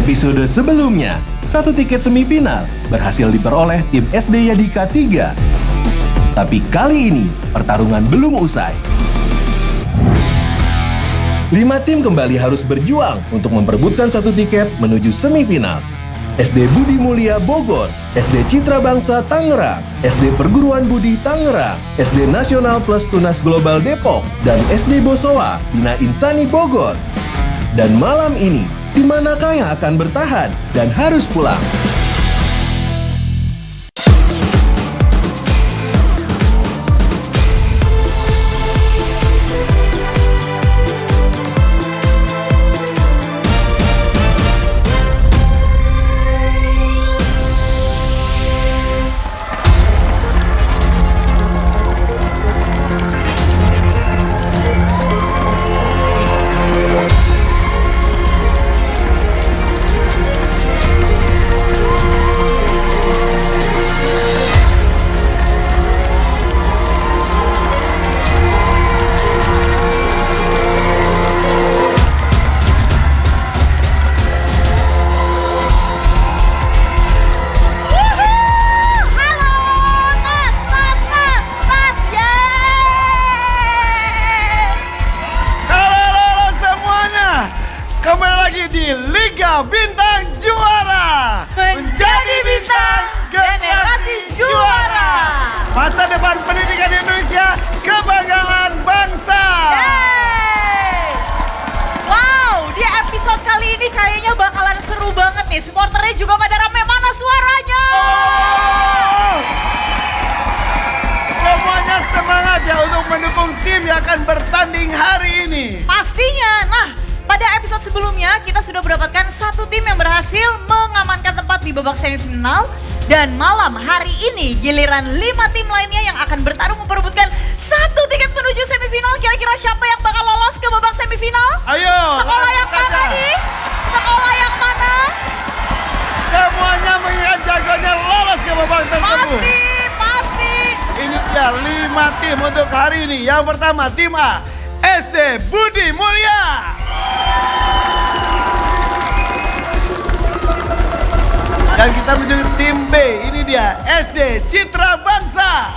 episode sebelumnya, satu tiket semifinal berhasil diperoleh tim SD Yadika 3. Tapi kali ini, pertarungan belum usai. 5 tim kembali harus berjuang untuk memperebutkan satu tiket menuju semifinal. SD Budi Mulia Bogor, SD Citra Bangsa Tangerang, SD Perguruan Budi Tangerang, SD Nasional Plus Tunas Global Depok, dan SD Bosowa Bina Insani Bogor. Dan malam ini, tim manakah yang akan bertahan dan harus pulang? Di Liga Bintang Juara, menjadi bintang generasi juara. Masa depan pendidikan Indonesia, kebanggaan bangsa. Yeay! Wow, di episode kali ini kayaknya bakalan seru banget nih. Supporternya juga pada rame, mana suaranya? Semuanya semangat ya untuk mendukung tim yang akan bertanding hari ini. Pastinya. Nah, pada episode sebelumnya kita sudah mendapatkan satu tim yang berhasil mengamankan tempat di babak semifinal. Dan malam hari ini giliran 5 tim lainnya yang akan bertarung memperebutkan satu tiket menuju semifinal. Kira-kira siapa yang bakal lolos ke babak semifinal? Ayo. Sekolah yang mana nih? Sekolah yang mana? Semuanya mengingat jagonya lolos ke babak tersebut. Pasti. Ini dia 5 tim untuk hari ini. Yang pertama tim A, SD Budi Mulia. Dan kita menuju tim B, ini dia SD Citra Bangsa.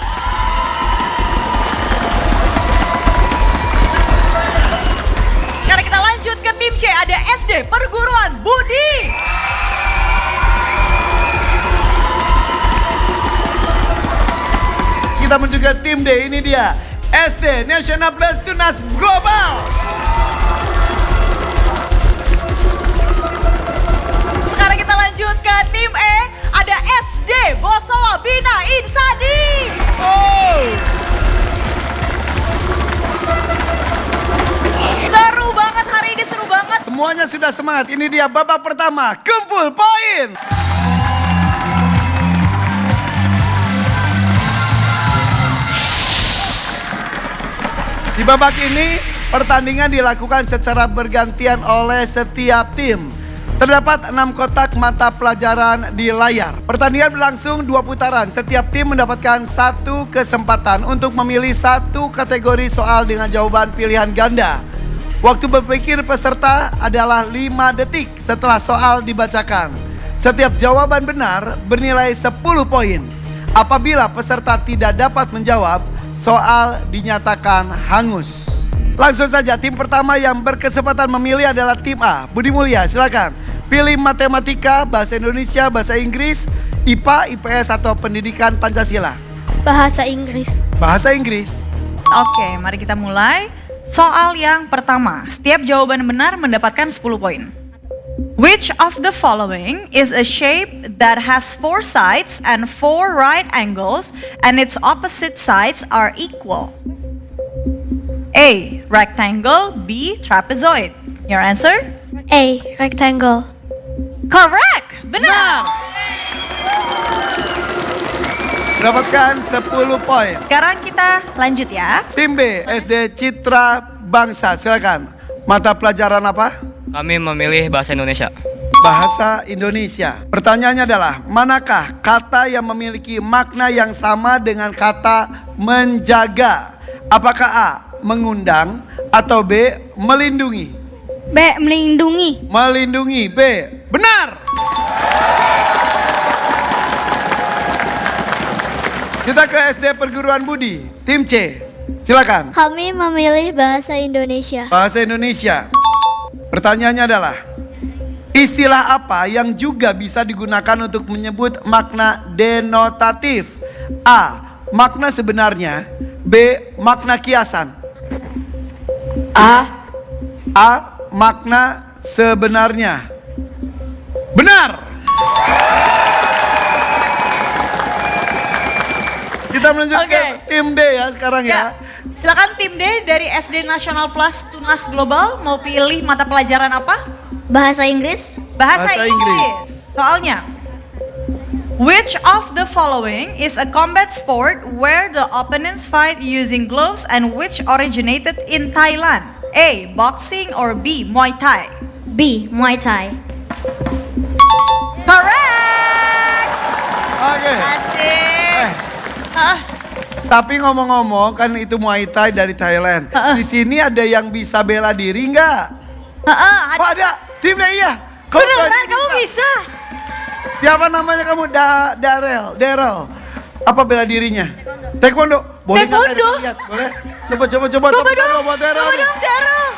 Sekarang kita lanjut ke tim C, ada SD Perguruan Budi. Kita menuju ke tim D, ini dia SD Nasional Plus Tunas Global. Sekarang kita lanjut ke tim E, ada SD Bosowa Bina Insani. Seru banget hari ini, seru banget. Semuanya sudah semangat, ini dia babak pertama, kumpul poin. Di babak ini, pertandingan dilakukan secara bergantian oleh setiap tim. Terdapat 6 kotak mata pelajaran di layar. Pertandingan berlangsung 2 putaran. Setiap tim mendapatkan 1 kesempatan untuk memilih 1 kategori soal dengan jawaban pilihan ganda. Waktu berpikir peserta adalah 5 detik setelah soal dibacakan. Setiap jawaban benar bernilai 10 poin. Apabila peserta tidak dapat menjawab, soal dinyatakan hangus. Langsung saja, tim pertama yang berkesempatan memilih adalah tim A. Budi Mulia, silakan. Pilih matematika, bahasa Indonesia, bahasa Inggris, IPA, IPS, atau pendidikan Pancasila. Bahasa Inggris. Bahasa Inggris. Oke, mari kita mulai. Soal yang pertama, setiap jawaban benar mendapatkan 10 poin. Which of the following is a shape that has 4 sides and 4 right angles and its opposite sides are equal? A. Rectangle. B. Trapezoid. Your answer? A. Rectangle. Correct! Benar! Dapatkan 10 poin. Sekarang kita lanjut ya. Tim B, SD Citra Bangsa, silakan. Mata pelajaran apa? Kami memilih bahasa Indonesia. Bahasa Indonesia. Pertanyaannya adalah, manakah kata yang memiliki makna yang sama dengan kata menjaga? Apakah A. mengundang atau B. melindungi? B. Melindungi. Melindungi, B. Benar! Kita ke SD Perguruan Budi, tim C. Silakan. Kami memilih bahasa Indonesia. Bahasa Indonesia. Pertanyaannya adalah, istilah apa yang juga bisa digunakan untuk menyebut makna denotatif? A. Makna sebenarnya. B. Makna kiasan. A. Makna sebenarnya. Benar. Kita menuju ke tim D ya sekarang ya. Silakan tim D dari SD Nasional Plus Tunas Global mau pilih mata pelajaran apa? Bahasa Inggris. Bahasa Bahasa Inggris. Soalnya, which of the following is a combat sport where the opponents fight using gloves and which originated in Thailand? A. Boxing or B. Muay Thai? B. Muay Thai. Correct. Oke. Asik. Hah? Tapi ngomong-ngomong kan itu Muay Thai dari Thailand. Di sini ada yang bisa bela diri nggak? Oh ada. Tim D iya. Beneran kamu bisa? Siapa namanya kamu? Daryl. Apa bela dirinya? Taekwondo. Boleh nggak Taekwondo? lihat? Boleh? Coba. Coba Tepuk dong. tangan buat Daryl. Coba dong, Daryl.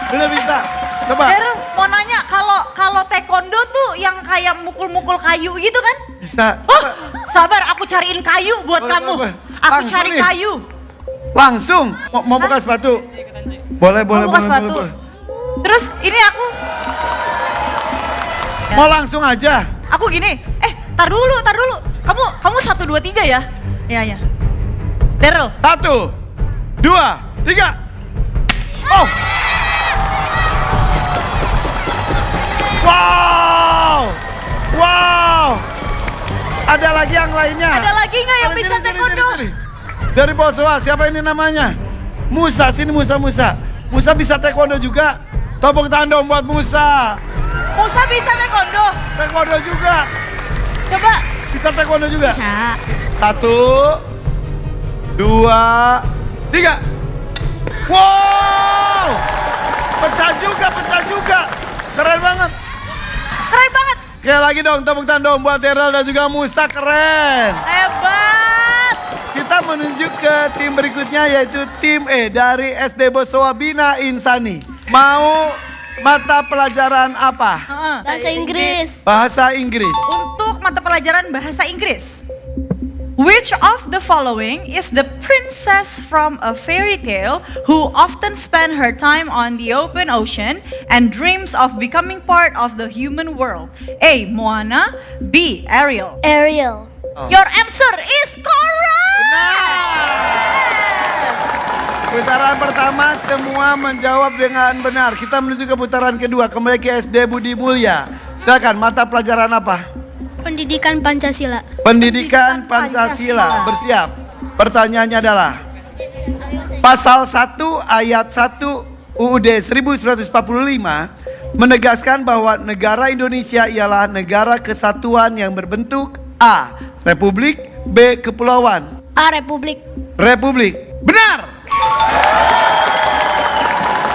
Udah bisa. Coba. Daryl, mau nanya kalau taekwondo tuh yang kayak mukul-mukul kayu gitu kan? Bisa. Oh, sabar, aku cariin kayu buat Boleh, kamu. boleh. Aku Langsung cari nih. kayu. Langsung. Mau buka sepatu? Boleh. Mau buka sepatu. Terus ini aku Mau langsung aja. Aku gini, tar dulu. Kamu 1, 2, 3 ya? Iya. Daryl. 1, 2, 3. Oh. Wow. Ada lagi yang lainnya? Ada lagi nggak yang bisa taekwondo? Sini. Dari Bosowa, siapa ini namanya? Musa, sini Musa. Musa bisa taekwondo juga. Tepuk tangan dong buat Musa. Musa bisa taekwondo. Taekwondo juga. Coba. Bisa taekwondo juga? Bisa. 1, 2, 3. Wow. Pecah juga. Keren banget. Sekali lagi dong, tepuk tangan dong buat Daryl dan juga Musa, keren. Hebat. Kita menuju ke tim berikutnya yaitu tim E dari SD Bosowa Bina Insani. Mau mata pelajaran apa? Bahasa Inggris. Bahasa Inggris. Untuk mata pelajaran bahasa Inggris. Which of the following is the princess from a fairy tale who often spent her time on the open ocean and dreams of becoming part of the human world? A. Moana. B. Ariel. Ariel. Your answer is correct. Putaran pertama semua menjawab dengan benar. Kita menuju ke putaran kedua. Kembali ke SD Budi Mulya. Silakan, mata pelajaran apa? Pendidikan Pancasila. Pendidikan Pancasila. Bersiap. Pertanyaannya adalah Pasal 1 ayat 1 UUD 1945 menegaskan bahwa negara Indonesia ialah negara kesatuan yang berbentuk A. Republik, B. Kepulauan. A. Republik. Republik. Benar.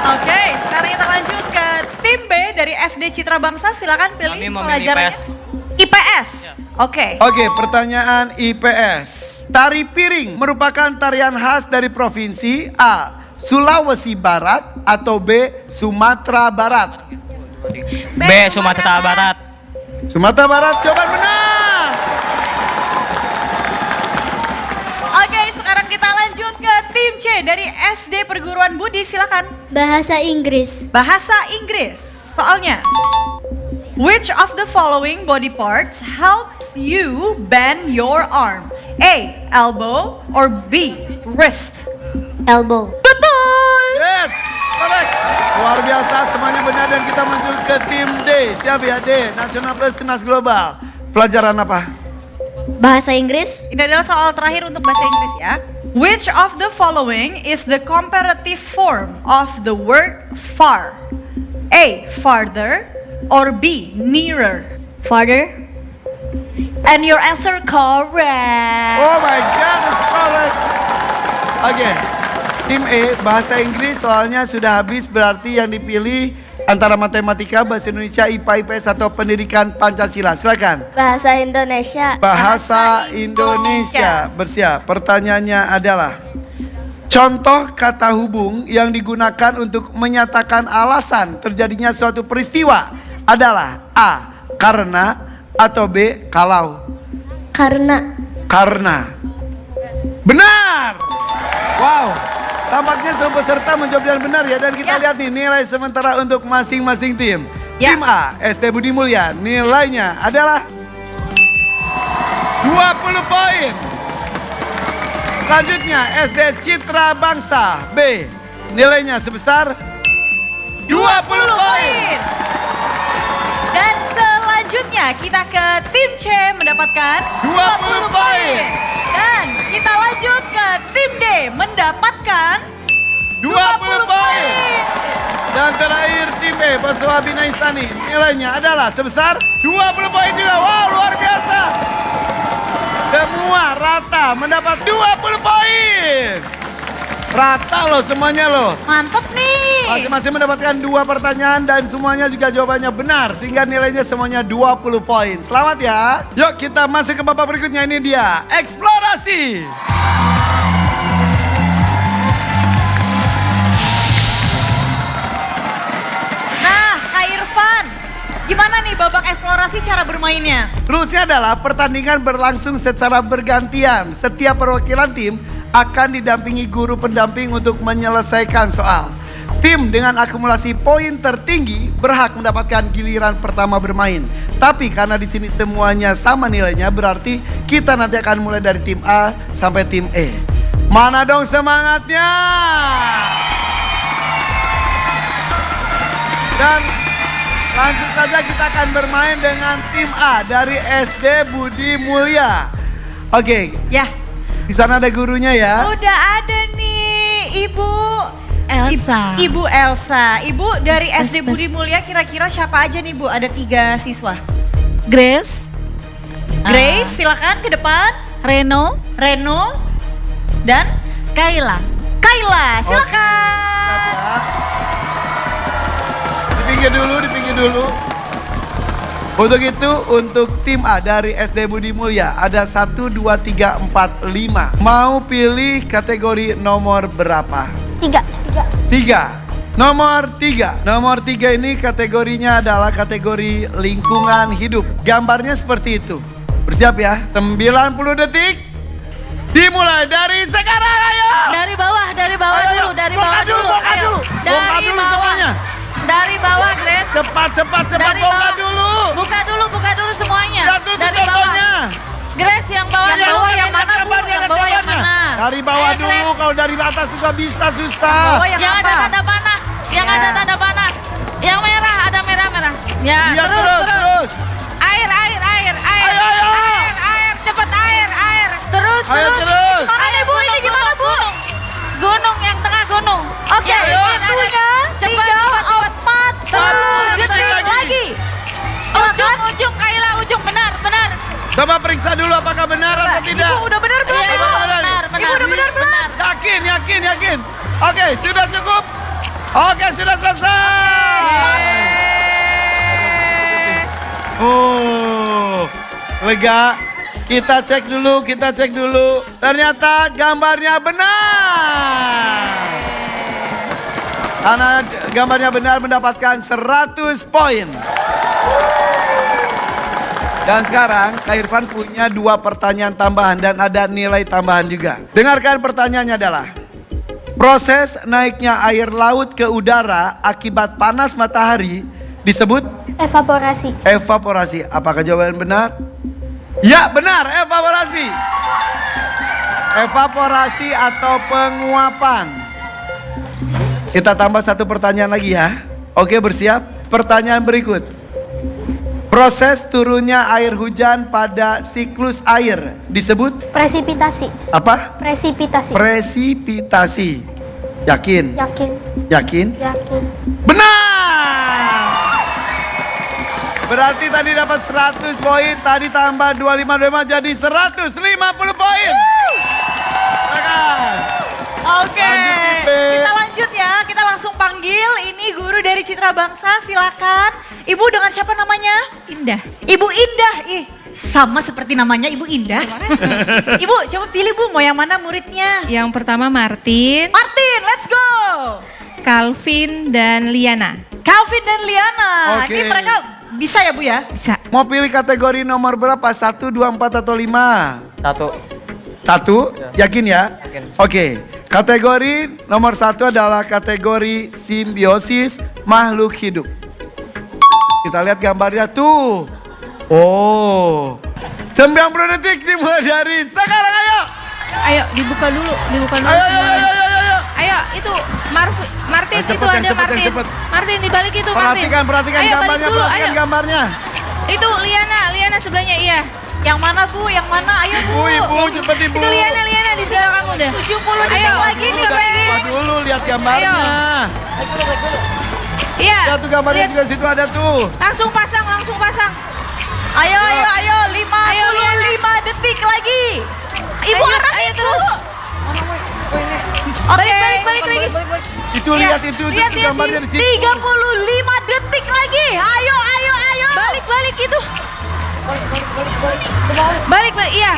Oke, sekarang kita lanjut ke tim B dari SD Citra Bangsa. Silakan pilih Kami memilih pelajarannya. IPS. IPS. Oke. Oke, pertanyaan IPS. Tari piring merupakan tarian khas dari provinsi A. Sulawesi Barat atau B. Sumatera Barat. B. Sumatera Barat. Sumatera Barat, jawaban benar. Oke, sekarang kita lanjut ke tim C dari SD Perguruan Budi. Silakan. Bahasa Inggris. Bahasa Inggris. Soalnya, which of the following body parts helps you bend your arm? A. Elbow or B. Wrist? Elbow. Betul. Yes, correct. Luar biasa, semuanya benar dan kita masuk ke tim D. Siap ya D, Nasional Plus Tunas Global. Pelajaran apa? Bahasa Inggris. Ini adalah soal terakhir untuk bahasa Inggris ya. Which of the following is the comparative form of the word far? A. Farther or B. Nearer? Father. And your answer correct. Oh my God, it's correct. Oke, Tim E, bahasa Inggris soalnya sudah habis, berarti yang dipilih antara matematika, bahasa Indonesia, IPA, IPS atau pendidikan Pancasila. Silakan. Bahasa Indonesia. Bahasa Indonesia. Bersiap. Pertanyaannya adalah, contoh kata hubung yang digunakan untuk menyatakan alasan terjadinya suatu peristiwa adalah A. Karena atau B. Kalau. Karena. Karena. Benar. Wow. Tampaknya semua peserta menjawab dengan benar ya. Dan kita lihat nih nilai sementara untuk masing-masing tim. Ya. Tim A, SD Budi Mulya, nilainya adalah 20 poin. Selanjutnya SD Citra Bangsa B, nilainya sebesar 20 poin. Dan selanjutnya kita ke tim C mendapatkan 20 poin. Dan kita lanjut ke tim D mendapatkan 20 poin. Dan terakhir tim E, Baswa Bina Istani, nilainya adalah sebesar 20 poin juga. Wow, luar biasa. Semua rata mendapat 20 poin. Rata loh semuanya loh. Mantep nih. Masing-masing mendapatkan 2 pertanyaan dan semuanya juga jawabannya benar. Sehingga nilainya semuanya 20 poin. Selamat ya. Yuk kita masuk ke babak berikutnya, ini dia. Eksplorasi. Nah, Kak Irfan, gimana nih babak eksplorasi cara bermainnya? Rulesnya adalah pertandingan berlangsung secara bergantian. Setiap perwakilan tim akan didampingi guru pendamping untuk menyelesaikan soal. Tim dengan akumulasi poin tertinggi berhak mendapatkan giliran pertama bermain. Tapi karena di sini semuanya sama nilainya, berarti kita nanti akan mulai dari tim A sampai tim E. Mana dong semangatnya? Dan langsung saja kita akan bermain dengan tim A dari SD Budi Mulya. Oke, Ya, di sana ada gurunya ya. udah ada nih Ibu Elsa. Ibu Elsa. Ibu dari SD Budi Mulya, kira-kira siapa aja nih Bu? Ada 3 siswa. Grace. Grace, silakan ke depan. Reno. Reno dan Kayla. Kayla, Siap silakan. ya. Dipinggir dulu. Untuk itu, untuk tim A dari SD Budi Mulya ada 1, 2, 3, 4, 5. Mau pilih kategori nomor berapa? 3. 3. Nomor 3. Nomor 3 ini kategorinya adalah kategori lingkungan hidup. Gambarnya seperti itu. Bersiap ya. 90 detik. Dimulai dari sekarang, ayo. Dari bawah Ayo, dulu, dari bawah bongkar dulu. bongkar Ayo. dulu. Bongkar Dari dulu bawah. semuanya. Dari bawah, Grace. Cepat Dari bongkar bawah. dulu. Buka dulu semuanya. Lihat dulu Dari bawah. contohnya. Grace yang bawah Yang dulu. bawah yang Grace. mana, Bu? Yang bawah yang mana? Dari bawah Ayo, dulu, Grace. kalau dari atas juga bisa susah. Bawah yang Yang apa? ada tanda panah. Yang Ya. ada tanda panah. Yang merah, ada merah-merah. Ya, Iya, terus. Air. Ayo. Cepat air. Terus. Ayo, terus. Gimana nih, Bu? Ini gimana, Bu? Gunung yang tengah gunung. Oke, Ya, ini ada. waktunya Cepat, 3, cepat. 4 detik lagi. Ujung Kayla, ujung benar. Coba periksa dulu apakah benar atau tidak. Ibu udah benar belum, Iya, Ibu? benar. Ibu udah benar belum? Yakin. Oke, sudah cukup. Oke, sudah selesai. Oh, lega. Kita cek dulu. Ternyata gambarnya benar. Karena gambarnya benar mendapatkan 100 poin. Dan sekarang Kak Irfan punya 2 pertanyaan tambahan dan ada nilai tambahan juga. Dengarkan pertanyaannya adalah, proses naiknya air laut ke udara akibat panas matahari disebut Evaporasi. evaporasi. Apakah jawaban benar? Ya, benar, evaporasi. Evaporasi atau penguapan. Kita tambah 1 pertanyaan lagi ya. Oke, bersiap. Pertanyaan berikut. Proses turunnya air hujan pada siklus air disebut Presipitasi. apa? Presipitasi. Presipitasi. Yakin? Yakin. Benar! Berarti tadi dapat 100 poin, tadi tambah 25 jadi 150 poin. Silakan. Oke. Lanjut tim kita lanjut ya. Kita langsung panggil ini guru dari Citra Bangsa, silakan. Ibu dengan siapa namanya? Indah. Ibu Indah. Ih, sama seperti namanya Ibu Indah. Ibu, coba pilih Bu, mau yang mana muridnya? Yang pertama Martin, Martin, let's go. Calvin, dan Liana. Calvin dan Liana. Oke. Ini mereka bisa ya Bu ya? Bisa. Mau pilih kategori nomor berapa? 1, 2, 4 atau 5? 1. 1? Yakin ya? Yakin. Oke. Kategori nomor 1 adalah kategori simbiosis makhluk hidup. Kita lihat gambarnya tuh. Oh. 90 detik dimulai dari sekarang, ayo. Ayo dibuka dulu Ayo, semuanya. ayo. Ayo itu Martin Yang itu cepet, yang ada cepet, yang Martin. cepet. Martin dibalik itu Martin. Perhatikan Ayo, balik gambarnya, dulu, perhatikan ayo. gambarnya. Itu Liana sebelahnya iya. Yang mana Bu? Yang mana? Ayo Bu. Ibu, cepet Ibu. Itu Liana di sebelah kamu dah. 70 detik Ayo, lagi nih, mundur lagi. Coba dulu lihat gambarnya. Iya. Lihat tuh gambarnya lihat. juga situ ada tuh. Langsung pasang. Ayo, 55 detik lagi. Ibu Lanjut, arahin ayo terus. Oke. Balik lagi. Itu Iya, lihat itu lihat, gambarnya di situ. 35 detik lagi. Ayo. Balik itu. Balik iya.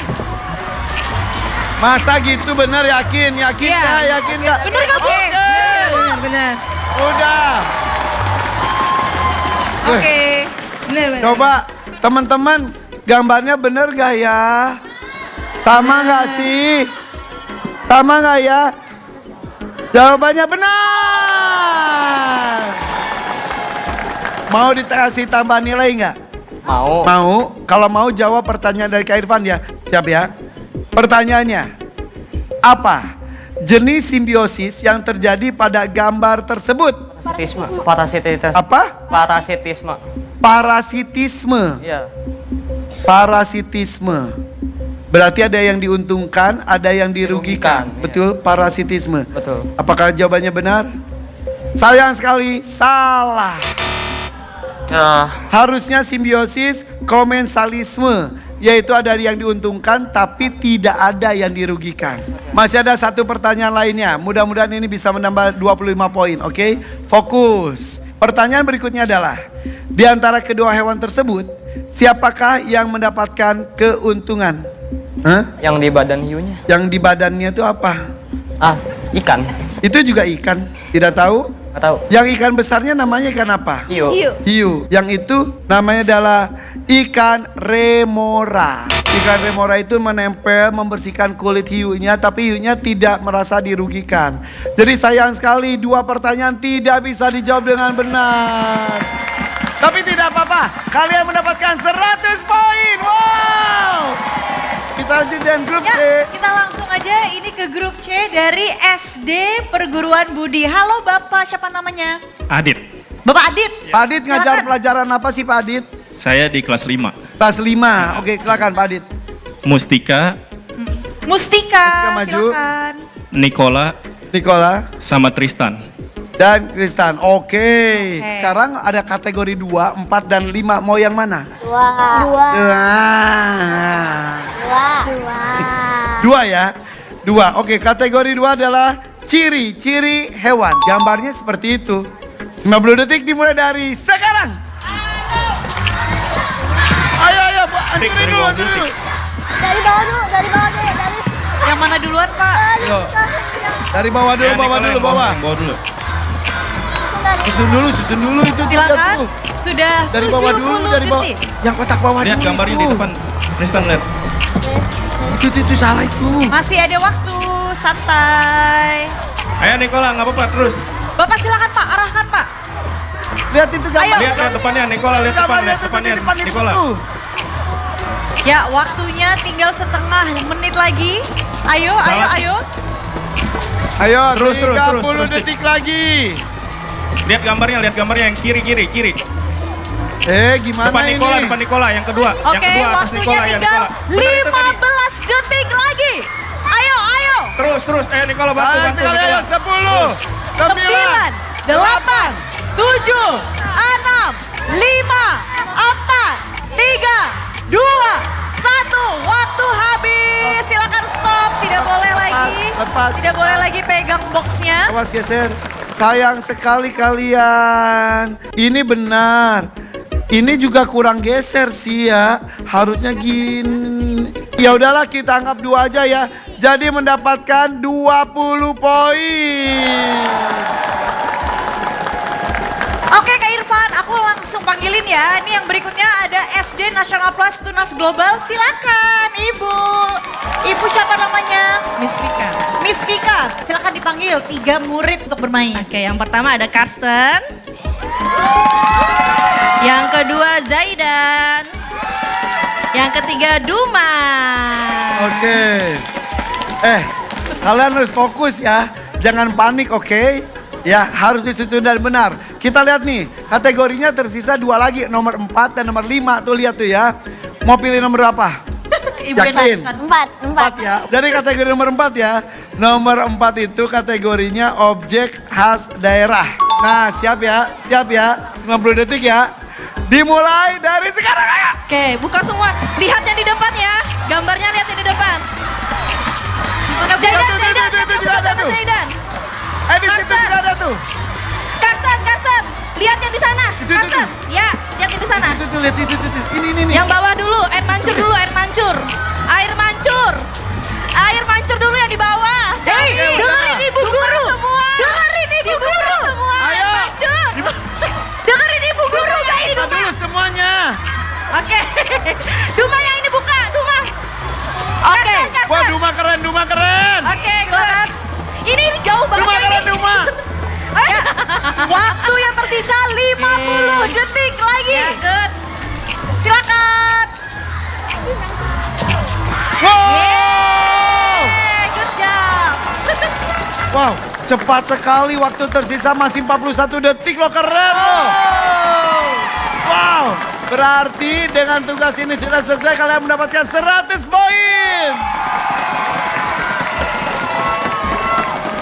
Masa gitu bener yakin Iya. nggak? Yakin nggak? Bener nggak, Bu? Oke. Benar. Udah. Oke. Benar. Coba teman-teman gambarnya bener gak ya? Sama nggak sih? Sama nggak ya? Jawabannya benar. Mau dikasih tambah nilai nggak? Mau. Mau. Kalau mau jawab pertanyaan dari Kak Irfan ya. Siap ya? Pertanyaannya, apa jenis simbiosis yang terjadi pada gambar tersebut? Parasitisme. Apa? Parasitisme. Parasitisme. Iya. Parasitisme. Berarti ada yang diuntungkan, ada yang dirugikan. Dirugikan, Betul, parasitisme. Betul. Apakah jawabannya benar? Sayang sekali, salah. Ya. Harusnya simbiosis komensalisme, yaitu ada yang diuntungkan tapi tidak ada yang dirugikan. Masih ada satu pertanyaan lainnya. Mudah-mudahan ini bisa menambah 25 poin, oke? Fokus. Pertanyaan berikutnya adalah, di antara kedua hewan tersebut, siapakah yang mendapatkan keuntungan? Hah? Yang di badan hiunya. Yang di badannya itu apa? Ikan. Itu juga ikan, tidak tahu? Nggak tahu. Yang ikan besarnya namanya ikan apa? Hiu. Hiu. Yang itu namanya adalah ikan remora. Ikan remora itu menempel, membersihkan kulit hiunya, tapi hiunya tidak merasa dirugikan. Jadi sayang sekali 2 pertanyaan tidak bisa dijawab dengan benar. Tapi tidak apa-apa, kalian mendapatkan 100 poin. Wow. Kita lanjut dengan grup C. Ya, kita langsung aja ini ke grup C dari SD Perguruan Budi. Halo Bapak, siapa namanya? Adit, Bapak Adit. Pak Adit ngajar Silakan. pelajaran apa sih Pak Adit? saya di kelas 5. Kelas 5. Oke, silakan Pak Adit. Mustika, Mustika, maju. silakan. Nikola, Nikola sama Tristan. dan Kristan. Oke. Sekarang ada kategori 2, 4 dan 5. Mau yang mana? Dua. Dua ya. 2. Oke, kategori 2 adalah ciri-ciri hewan. Gambarnya seperti itu. 90 detik dimulai dari sekarang. Ayo, Bu. Detik, Anterin dari dulu, bawah anterin dulu. detik. Dari bawah dulu, dari bawah dulu, Yang mana duluan Pak? Dari bawah dulu, Ya, bawah Nikola dulu, yang bawah. yang bawah dulu. Susun dulu itu tuh, lihat Silakan. tuh. Sudah Dari bawah 70 dulu, dari bawah. detik. Yang kotak bawah Lihat dulu gambarnya itu. di depan. Tristan lihat. Itu salah itu. Masih ada waktu, santai. Ayo Nikola, nggak apa-apa terus. Bapak silakan Pak, arahkan Pak. Lihat itu gambar. Ayo. Lihat depannya Nikola, lihat depan, lihat depannya Nikola. Ya, waktunya tinggal setengah menit lagi. Ayo. Ayo, Terus, 30 detik lagi. Lihat gambarnya yang kiri. Gimana Depan ini? Nikola, yang kedua. Yang Oke, kedua atas waktunya Nikola, yang tinggal Nikola. Benar itu tadi. 15 detik lagi. Ayo. Terus. Ayo Nikola bantu Sekali, Nikola. ayo, 10, 9, 9, 8, 7, 6, 5, 4, 3, 2, 1. Waktu habis. Silakan stop, tidak boleh lagi. lepas. Tidak boleh lagi pegang boxnya. Awas geser. Sayang sekali kalian. Ini benar. Ini juga kurang geser sih ya. Harusnya gini. Ya udahlah kita anggap 2 aja ya. Jadi mendapatkan 20 poin. Oke Kak Irfan, aku langsung panggilin ya. Ini yang berikutnya ada SD National Plus Tunas Global. Silakan Ibu. Ibu siapa namanya? Miss Vika. Miss Vika. Silakan dipanggil 3 murid untuk bermain. Oke, yang pertama ada Karsten. Yang kedua Zaidan. Yang ketiga Duma. Oke. Kalian harus fokus ya. Jangan panik, oke? Ya, harus disusun dan benar. Kita lihat nih, kategorinya tersisa 2 lagi. Nomor 4 dan nomor 5. Tuh lihat tuh ya. Mau pilih nomor berapa? Ibu Yakin? yang 4 ya. Jadi kategori nomor 4 ya. Nomor 4 itu kategorinya objek khas daerah. Nah, siap ya? Siap ya? 90 detik ya. Dimulai dari sekarang ayo. Oke, buka semua. Lihat yang di depan ya. Gambarnya lihat yang di depan. Zaidan, Zaidan. Atas sebelah sana Zaidan. Di situ juga ada tuh. Karsten. Lihat yang di sana. Karsten. Ya, lihat yang di sana. Itu lihat itu. Ini. Yang bawah dulu, air mancur dulu, air mancur. Air mancur. Air mancur dulu yang di bawah. dengerin Ibu Guru. Semua. Dengerin Ibu Guru. Semua. Air Ayo. mancur. Dengerin Ibu Guru. Kita dulu semuanya. Oke. Duma yang ini buka, Duma. Oke. Karsten. Wah, Duma keren. Oke, good. Ini jauh banget Duma ya keren, ini. Duma. Ya, waktu yang tersisa 50 detik lagi. Ya, good. Silakan. Wow. Good job. Wow, cepat sekali. Waktu tersisa masih 41 detik loh, keren loh. Wow, berarti dengan tugas ini sudah selesai, kalian mendapatkan 100 poin.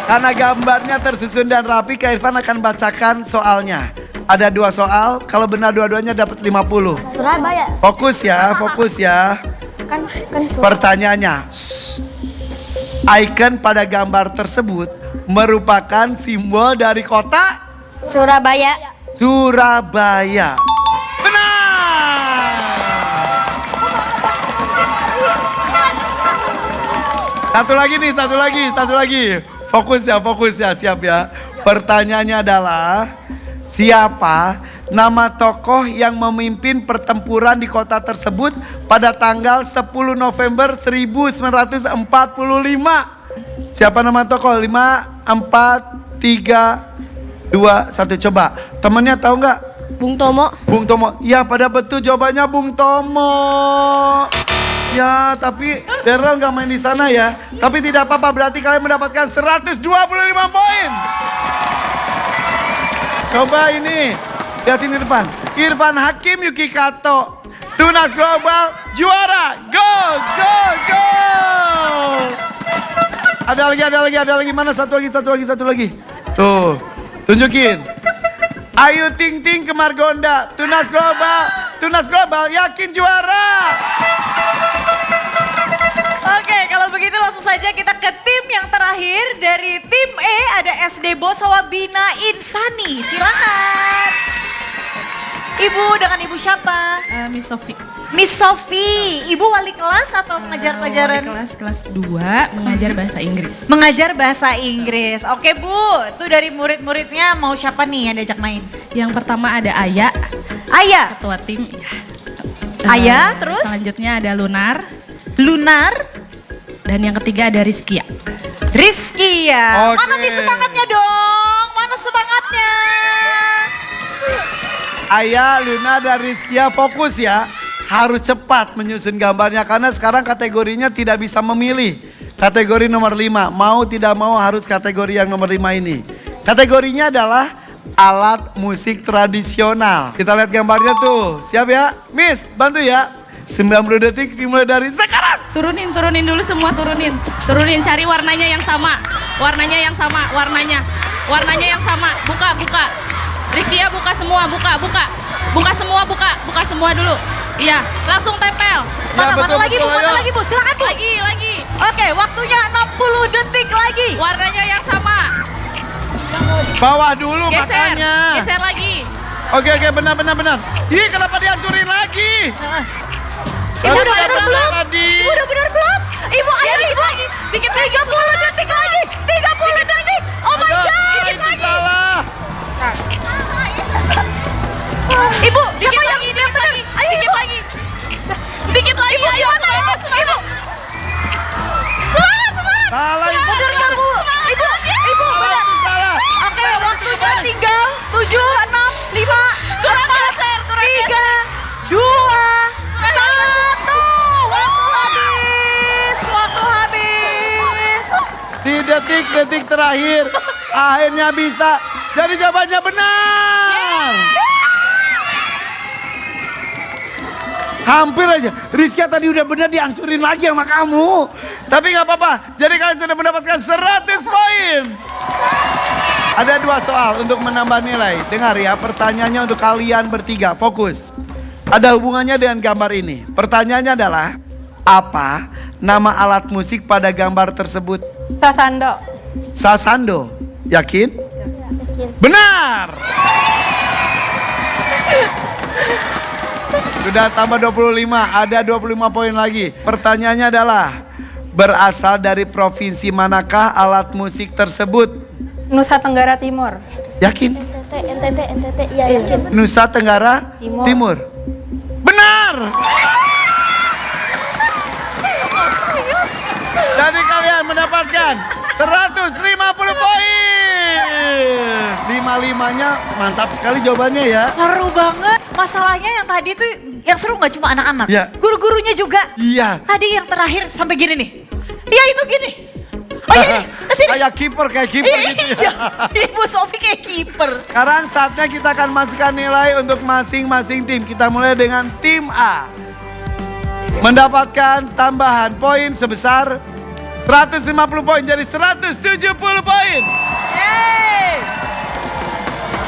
Karena gambarnya tersusun dan rapi, Kak Irfan akan bacakan soalnya. Ada 2 soal, kalau benar dua-duanya dapat 50. Surabaya. Fokus ya. Kan Surabaya. Pertanyaannya, icon pada gambar tersebut merupakan simbol dari kota Surabaya. Surabaya. Benar. Satu lagi. Fokus ya, siap ya. Pertanyaannya adalah, siapa nama tokoh yang memimpin pertempuran di kota tersebut pada tanggal 10 November 1945? Siapa nama tokoh? 5, 4, 3, 2, 1. Coba, temennya tahu nggak? Bung Tomo. Bung Tomo. Ya, pada betul jawabannya Bung Tomo. Ya, tapi Daryl nggak main di sana ya. Tapi tidak apa-apa, berarti kalian mendapatkan 125 poin. Coba ini, lihat ini depan. Irfan Hakim, Yuki Kato. Tunas Global juara. Go. Ada lagi. Mana satu lagi. Tuh, tunjukin. Ayu Ting Ting ke Margonda. Tunas Global yakin juara. Oke, kalau begitu langsung saja kita ke tim yang terakhir. Dari tim E ada SD Bosawa Bina Insani. Silakan. Ibu, dengan Ibu siapa? Miss Sofi. Miss Sofi. Ibu wali kelas atau mengajar pelajaran? Kelas 2 mengajar bahasa Inggris. Mengajar bahasa Inggris. Oke Bu, itu dari murid-muridnya mau siapa nih yang diajak main? Yang pertama ada Aya, Ayah. ketua tim. Aya, terus? Selanjutnya ada Lunar. Dan yang ketiga ada Rizkia. Rizky ya. Oke. Mana nih semangatnya dong? Mana semangatnya? Ayah, Luna, dan Rizkia fokus ya. Harus cepat menyusun gambarnya karena sekarang kategorinya tidak bisa memilih. Kategori nomor 5, mau tidak mau harus kategori yang nomor 5 ini. Kategorinya adalah alat musik tradisional. Kita lihat gambarnya tuh. Siap ya? Miss, bantu ya. 90 detik dimulai dari sekarang. Turunin dulu semua, turunin, cari warnanya yang sama. Warnanya yang sama. Buka. Rizkia buka semua, buka semua dulu. Iya, langsung tempel. Mana betul, lagi Bu? betul, Mana ayo. lagi Bu? Silakan Bu. Lagi. Oke, waktunya 60 detik lagi. Warnanya yang sama. Bawah dulu Geser, makanya. geser lagi. Oke, benar. Ih, kenapa dihancurin lagi? Ibu Tapi udah benar belum? tadi. Ibu udah benar belum? Ibu, ayo dikit Ibu. lagi, dikit lagi. 30 detik lagi. 30 detik. Oh my Aduh, God. itu salah. Ibu, siapa Dikit yang lagi, dikit benar? lagi, Ayo, dikit Ibu. lagi. Dikit lagi, Ibu, ayo gimana, semangat, Ibu? semangat. Semangat, semangat. Salah Ibu. Benar nggak, Bu? Ibu, Salah, benar. itu salah. Oke, waktunya tinggal 7, 6, 5, Kurang 4, geser, kurang 3, 2, 1. Waktu habis. Waktu habis. Di detik-detik terakhir akhirnya bisa. Jadi jawabannya benar. Hampir aja. Rizky tadi udah benar dihancurin lagi sama kamu. Tapi nggak apa-apa. Jadi kalian sudah mendapatkan 100 poin. Ada 2 soal untuk menambah nilai. Dengar ya, pertanyaannya untuk kalian bertiga. Fokus. Ada hubungannya dengan gambar ini. Pertanyaannya adalah, apa nama alat musik pada gambar tersebut? Sasando. Sasando. Yakin? Benar. Sudah tambah 25, ada 25 poin lagi. Pertanyaannya adalah, berasal dari provinsi manakah alat musik tersebut? Nusa Tenggara Timur. Yakin? NTT, iya yakin. Nusa Tenggara Timur. Timur. Benar. Jadi kalian mendapatkan 150 poin. 55-nya mantap sekali jawabannya ya. Seru banget. Masalahnya yang tadi tuh, yang seru nggak cuma anak-anak. Iya. Guru-gurunya juga. Iya. Tadi yang terakhir sampai gini nih. Iya itu gini. Oh iya nih, kesini. Kayak kiper gitu ya. Iya, Ibu Sofi kayak kiper. Sekarang saatnya kita akan masukkan nilai untuk masing-masing tim. Kita mulai dengan tim A. Mendapatkan tambahan poin sebesar 150 poin, jadi 170 poin. Yeay.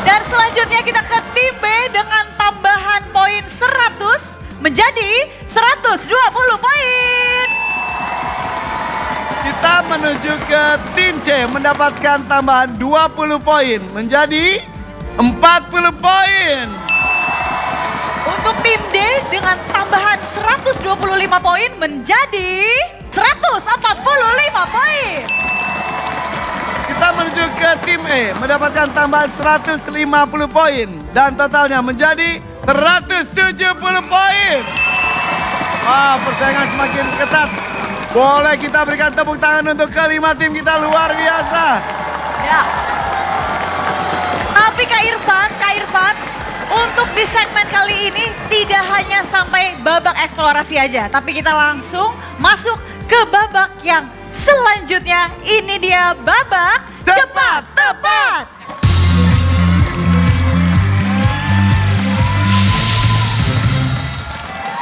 Dan selanjutnya kita ke tim B dengan tambahan poin 100 menjadi 120 poin. Kita menuju ke tim C mendapatkan tambahan 20 poin menjadi 40 poin. Untuk tim D dengan tambahan 125 poin menjadi 145 poin. Kita menuju ke tim E mendapatkan tambahan 150 poin dan totalnya menjadi 170 poin. Wah, persaingan semakin ketat. Boleh kita berikan tepuk tangan untuk kelima tim kita, luar biasa. Ya. Tapi Kak Irfan, untuk di segmen kali ini tidak hanya sampai babak eksplorasi aja, tapi kita langsung masuk ke babak yang selanjutnya. Ini dia babak cepat tepat.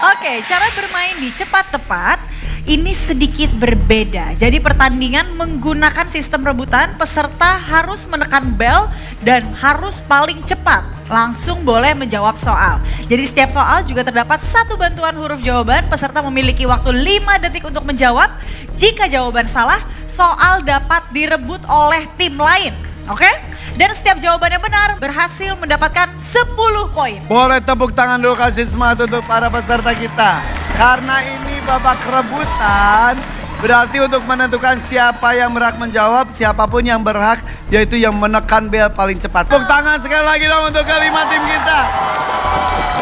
Oke, cara bermain di cepat tepat ini sedikit berbeda. Jadi pertandingan menggunakan sistem rebutan, peserta harus menekan bel dan harus paling cepat. Langsung boleh menjawab soal. Jadi setiap soal juga terdapat satu bantuan huruf jawaban. Peserta memiliki waktu 5 detik untuk menjawab. Jika jawaban salah, soal dapat direbut oleh tim lain. Oke? Dan setiap jawabannya benar berhasil mendapatkan 10 poin. Boleh tepuk tangan dulu, kasih semangat untuk para peserta kita. Karena ini babak rebutan, berarti untuk menentukan siapa yang berhak menjawab, siapapun yang berhak, yaitu yang menekan bel paling cepat. Tepuk tangan sekali lagi dong untuk kelima tim kita.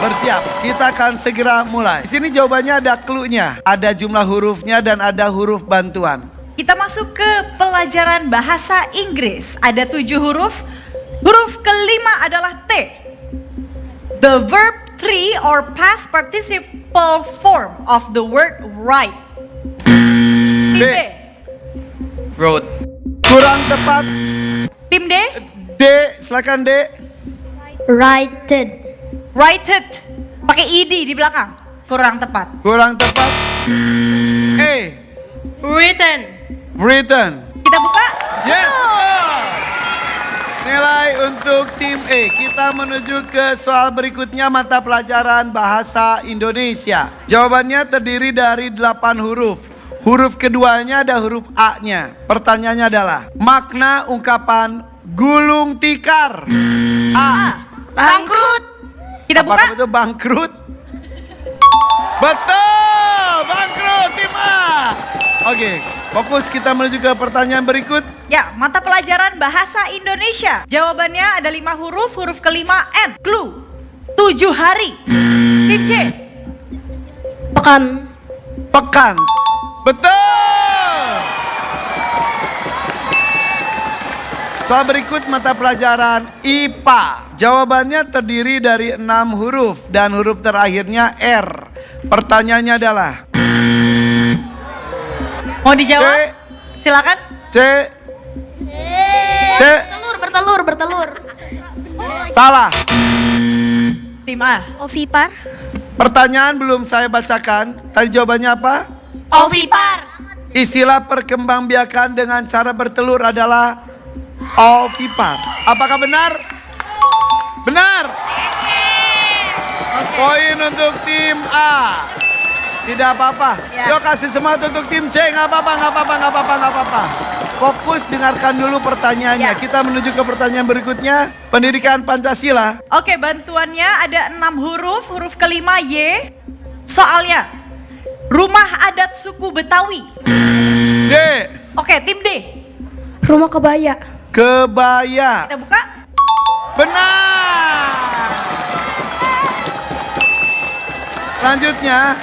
Bersiap, kita akan segera mulai. Di sini jawabannya ada clue-nya, ada jumlah hurufnya dan ada huruf bantuan. Kita masuk ke pelajaran bahasa Inggris. Ada 7 huruf. Huruf kelima adalah T. The verb three or past participle form of the word write. Tim D. D. Road. Kurang tepat. Tim D. D, silakan D. Righted. Righted. Pakai ed di belakang. Kurang tepat. Kurang tepat. E, Written. Britain. Kita buka. Yes. Nilai untuk tim E. Kita menuju ke soal berikutnya, mata pelajaran bahasa Indonesia. Jawabannya terdiri dari 8 huruf. huruf keduanya ada huruf A-nya. Pertanyaannya adalah, makna ungkapan gulung tikar. A. Bangkrut. Kita buka. Apakah betul bangkrut? Betul, bangkrut tim A. Oke, fokus kita menuju ke pertanyaan berikut. Ya, mata pelajaran bahasa Indonesia. Jawabannya ada 5 huruf, huruf kelima N. Clue, 7 hari. Tim C. Pekan. Pekan. Betul. Soal berikut mata pelajaran IPA. Jawabannya terdiri dari 6 huruf dan huruf terakhirnya R. Pertanyaannya adalah Mau dijawab? C. Silakan. C. C. Bertelur. Salah. Tim A. Ovipar. Pertanyaan belum saya bacakan. Tadi jawabannya apa? Ovipar. Istilah perkembangbiakan dengan cara bertelur adalah ovipar. Apakah benar? Benar. Poin untuk tim A. Tidak apa-apa. Ya. Yuk kasih semangat untuk tim C. Nggak apa-apa. Fokus dengarkan dulu pertanyaannya. Ya. Kita menuju ke pertanyaan berikutnya. Pendidikan Pancasila. Oke, bantuannya ada 6 huruf, huruf kelima Y. Soalnya, rumah adat suku Betawi. D. Oke, tim D. Rumah kebaya. Kebaya. Kita buka. Benar. Selanjutnya,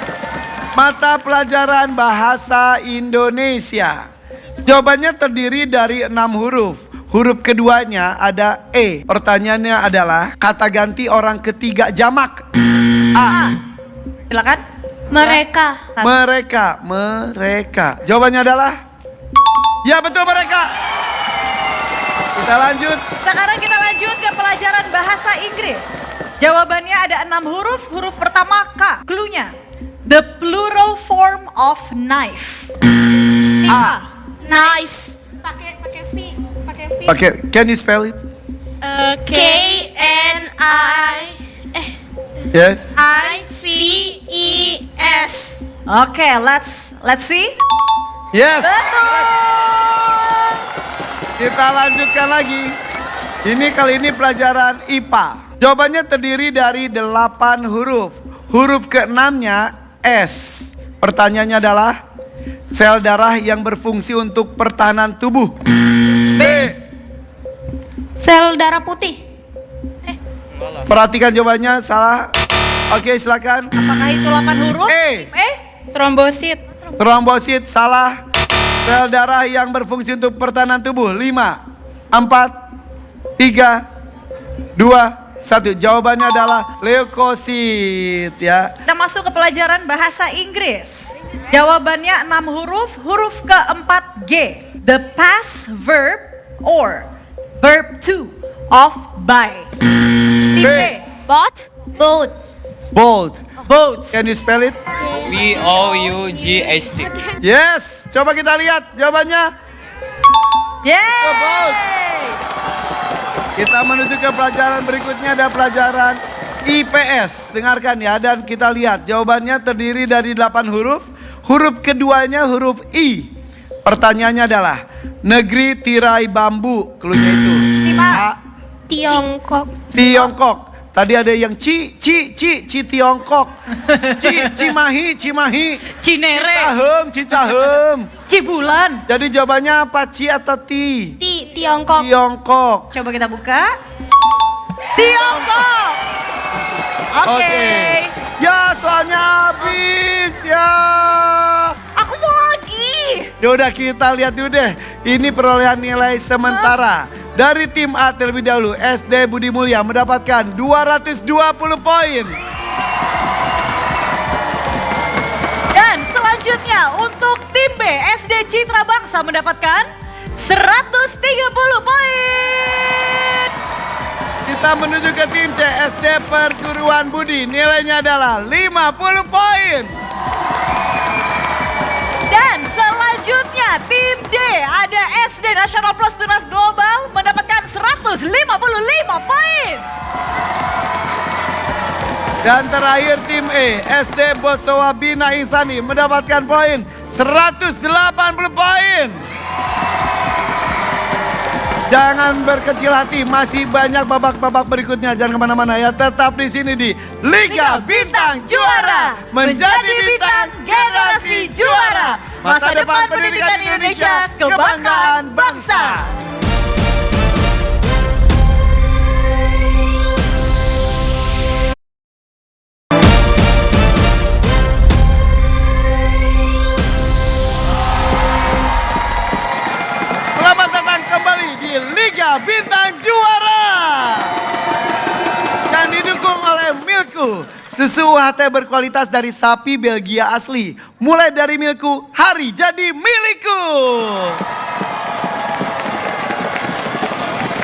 mata pelajaran bahasa Indonesia. Jawabannya terdiri dari 6 huruf. Huruf keduanya ada E. Pertanyaannya adalah kata ganti orang ketiga jamak. A. Silakan. Mereka. Mereka. Jawabannya adalah ya, betul, mereka. Kita lanjut. Sekarang kita lanjut ke pelajaran bahasa Inggris. Jawabannya ada 6 huruf, huruf pertama K. Cluenya, the plural form of knife. Tim A. Nice. Pakai V. Oke, can you spell it? Yes. K-N-I-V-E-S. Oke, let's see. Yes. Betul. Kita lanjutkan lagi. Kali ini pelajaran IPA. Jawabannya terdiri dari 8 huruf. Huruf ke-6-nya S. Pertanyaannya adalah sel darah yang berfungsi untuk pertahanan tubuh. B. Sel darah putih. Perhatikan jawabannya, salah. Oke, silakan. Apakah itu 8 huruf? E. Tim E. Trombosit. Trombosit, salah. Sel darah yang berfungsi untuk pertahanan tubuh. 5, 4, 3, 2, 1. Jawabannya adalah leukosit, ya. Kita masuk ke pelajaran bahasa Inggris. Jawabannya 6 huruf, huruf keempat G. The past verb or verb to of buy. Tim B. B. Boat. Bold. Boat. Can you spell it? B-O-U-G-H-T. Yes. Coba kita lihat jawabannya. Boat. Yeay. Kita menuju ke pelajaran berikutnya, ada pelajaran IPS. Dengarkan ya, dan kita lihat jawabannya terdiri dari 8 huruf. Huruf keduanya huruf I. Pertanyaannya adalah negeri tirai bambu. Cluenya itu Tim A. A. Tiongkok. Tadi ada yang Ci Tiongkok. Cimahi. Cinere. Cicahem. Cibulan. Jadi jawabannya apa? Ci atau Ti? Tiongkok. Tiongkok. Coba kita buka. Tiongkok. Oke. Ya, soalnya habis ya. Aku mau lagi. Yaudah, kita lihat dulu deh. Ini perolehan nilai sementara. Dari tim A terlebih dahulu, SD Budi Mulya mendapatkan 220 poin. Dan selanjutnya untuk tim B, SD Citra Bangsa mendapatkan 130 poin. Kita menuju ke tim C, SD Perguruan Budi. Nilainya adalah 50 poin. Dan selanjutnya tim D, ada SD Nasional Plus Tunas Global mendapatkan 155 poin. Dan terakhir tim E, SD Bosowa Bina Insani mendapatkan poin 180 poin. Jangan berkecil hati, masih banyak babak-babak berikutnya. Jangan kemana-mana ya, tetap di sini di Liga Bintang Juara. Menjadi bintang generasi juara. Masa depan pendidikan Indonesia, kebanggaan bangsa. Selamat datang kembali di Liga Bintang Juara. Dan didukung oleh Milku, susu UHT berkualitas dari sapi Belgia asli. Mulai dari Milku, hari jadi milikku.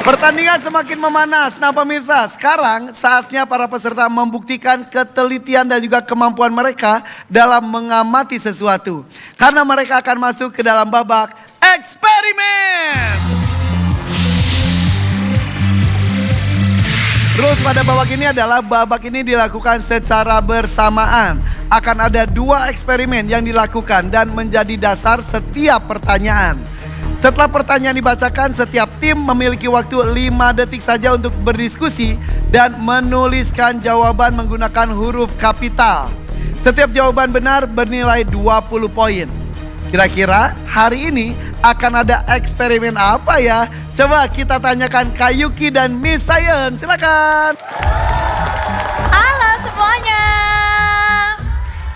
Pertandingan semakin memanas. Nah pemirsa, sekarang saatnya para peserta membuktikan ketelitian dan juga kemampuan mereka dalam mengamati sesuatu. Karena mereka akan masuk ke dalam babak eksperimen. Rules pada babak ini adalah babak ini dilakukan secara bersamaan. Akan ada 2 eksperimen yang dilakukan dan menjadi dasar setiap pertanyaan. Setelah pertanyaan dibacakan, setiap tim memiliki waktu 5 detik saja untuk berdiskusi dan menuliskan jawaban menggunakan huruf kapital. Setiap jawaban benar bernilai 20 poin. Kira-kira hari ini akan ada eksperimen apa ya? Coba kita tanyakan Kak Yuki dan Miss Science. Silakan. Halo semuanya.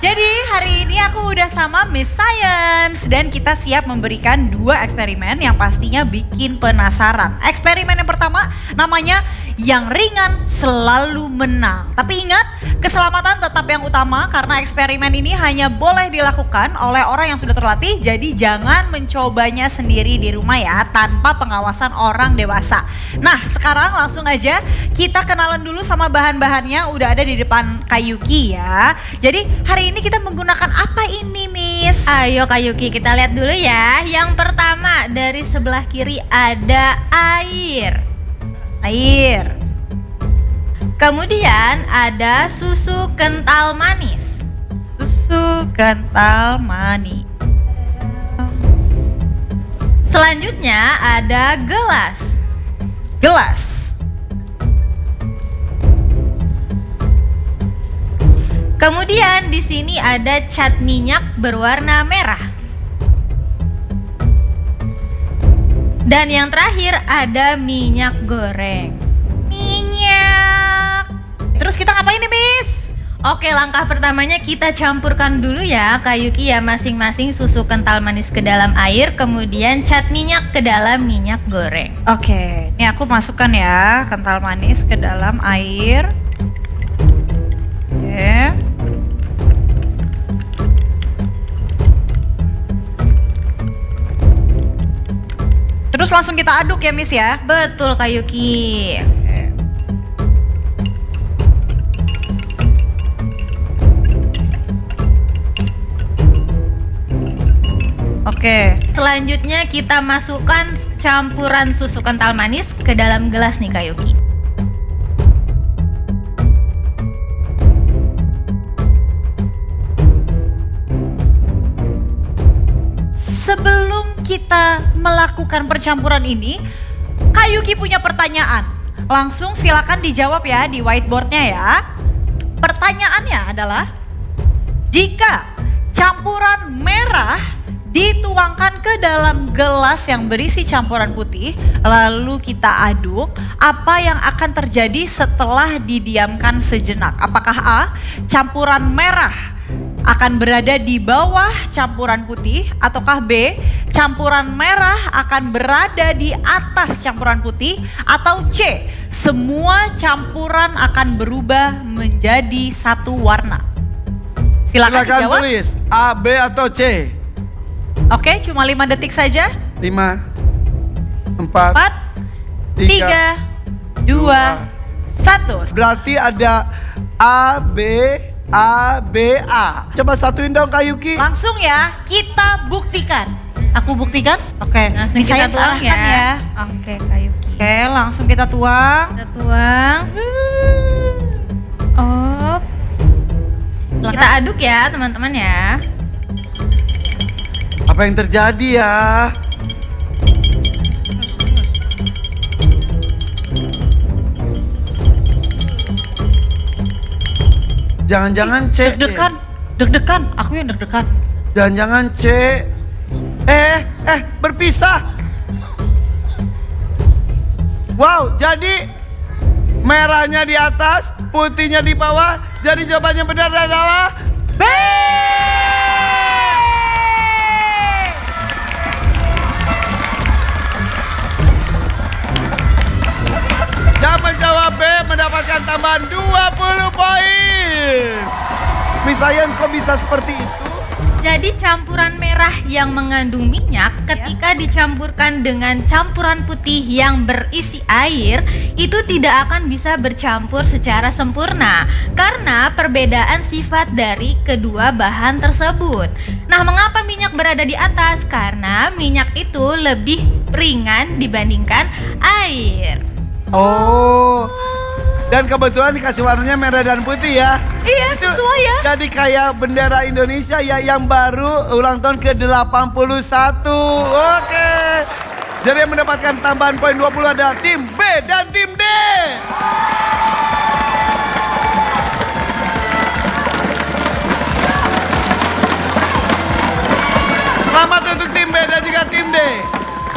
Jadi hari ini aku udah sama Miss Science dan kita siap memberikan 2 eksperimen yang pastinya bikin penasaran. Eksperimen yang pertama namanya yang ringan selalu menang. Tapi ingat, keselamatan tetap yang utama karena eksperimen ini hanya boleh dilakukan oleh orang yang sudah terlatih. Jadi jangan mencobanya sendiri di rumah ya, tanpa pengawasan orang dewasa. Nah sekarang langsung aja kita kenalan dulu sama bahan-bahannya. Udah ada di depan Kak Yuki ya. Jadi hari ini kita menggunakan apa ini Miss? Ayo Kak Yuki, kita lihat dulu ya. Yang pertama dari sebelah kiri ada air. Air. Kemudian ada susu kental manis. Susu kental manis. Selanjutnya ada gelas. Gelas. Kemudian di sini ada cat minyak berwarna merah. Dan yang terakhir ada minyak goreng. Minyak. Terus kita ngapain nih Miss? Oke, langkah pertamanya kita campurkan dulu ya Kak Yuki ya, masing-masing susu kental manis ke dalam air, kemudian cat minyak ke dalam minyak goreng. Oke, ini aku masukkan ya kental manis ke dalam air. Oke. Terus langsung kita aduk ya Miss ya? Betul Kak Yuki. Oke. Selanjutnya kita masukkan campuran susu kental manis ke dalam gelas nih Kak Yuki. Sebelum kita melakukan percampuran ini, Kak Yuki punya pertanyaan. Langsung silakan dijawab ya di whiteboardnya ya. Pertanyaannya adalah, jika campuran merah dituangkan ke dalam gelas yang berisi campuran putih, lalu kita aduk, apa yang akan terjadi setelah didiamkan sejenak? Apakah A, campuran merah akan berada di bawah campuran putih, ataukah B, campuran merah akan berada di atas campuran putih, atau C, semua campuran akan berubah menjadi satu warna? Silakan dijawab. Tulis A, B atau C. Oke, cuma 5 detik saja. 5, 4, 4, 3, 2, 1. Berarti ada A, B, A, B, A. Coba satuin dong Kak Yuki. Langsung ya, kita buktikan. Aku buktikan? Oke, Langsung bisa kita tuang ya. ya. Oke Kak Yuki. Oke, langsung kita tuang. Kita tuang. Kita aduk ya teman-teman ya. Apa yang terjadi ya? Jangan-jangan C. Deg-degan, deg-degan. Aku yang deg-degan. Jangan-jangan C. Berpisah. Wow, jadi merahnya di atas, putihnya di bawah. Jadi jawabannya benar adalah B. Yang menjawab B mendapatkan tambahan 20 poin. Miss Science kok bisa seperti itu? Jadi campuran merah yang mengandung minyak ketika dicampurkan dengan campuran putih yang berisi air itu tidak akan bisa bercampur secara sempurna karena perbedaan sifat dari kedua bahan tersebut. Nah, mengapa minyak berada di atas? Karena minyak itu lebih ringan dibandingkan air. Oh. Dan kebetulan dikasih warnanya merah dan putih ya. Iya, sesuai ya. Jadi kayak bendera Indonesia ya yang baru ulang tahun ke-81. Oke. Jadi yang mendapatkan tambahan poin 20 adalah tim B dan tim D. Selamat untuk tim B dan juga tim D.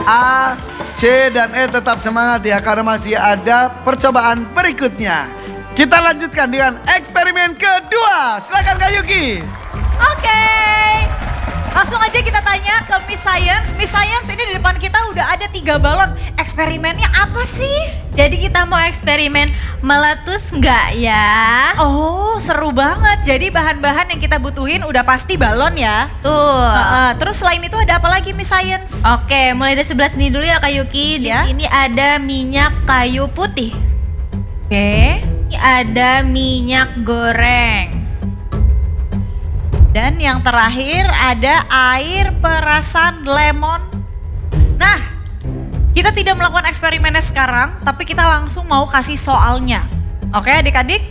A, C dan E tetap semangat ya karena masih ada percobaan berikutnya. Kita lanjutkan dengan eksperimen kedua. Silakan Kak Yuki. Oke. Langsung aja kita tanya ke Miss Science. Miss Science, ini di depan kita udah ada 3 balon. Eksperimennya apa sih? Jadi kita mau eksperimen meletus nggak ya? Oh, seru banget. Jadi bahan-bahan yang kita butuhin udah pasti balon ya. Tuh. Terus selain itu ada apa lagi Miss Science? Oke, mulai dari sebelah sini dulu ya Kak Yuki. Di Ya. sini ada minyak kayu putih. Oke. Ini ada minyak goreng. Dan yang terakhir ada air perasan lemon. Nah, kita tidak melakukan eksperimennya sekarang, tapi kita langsung mau kasih soalnya. Oke adik-adik?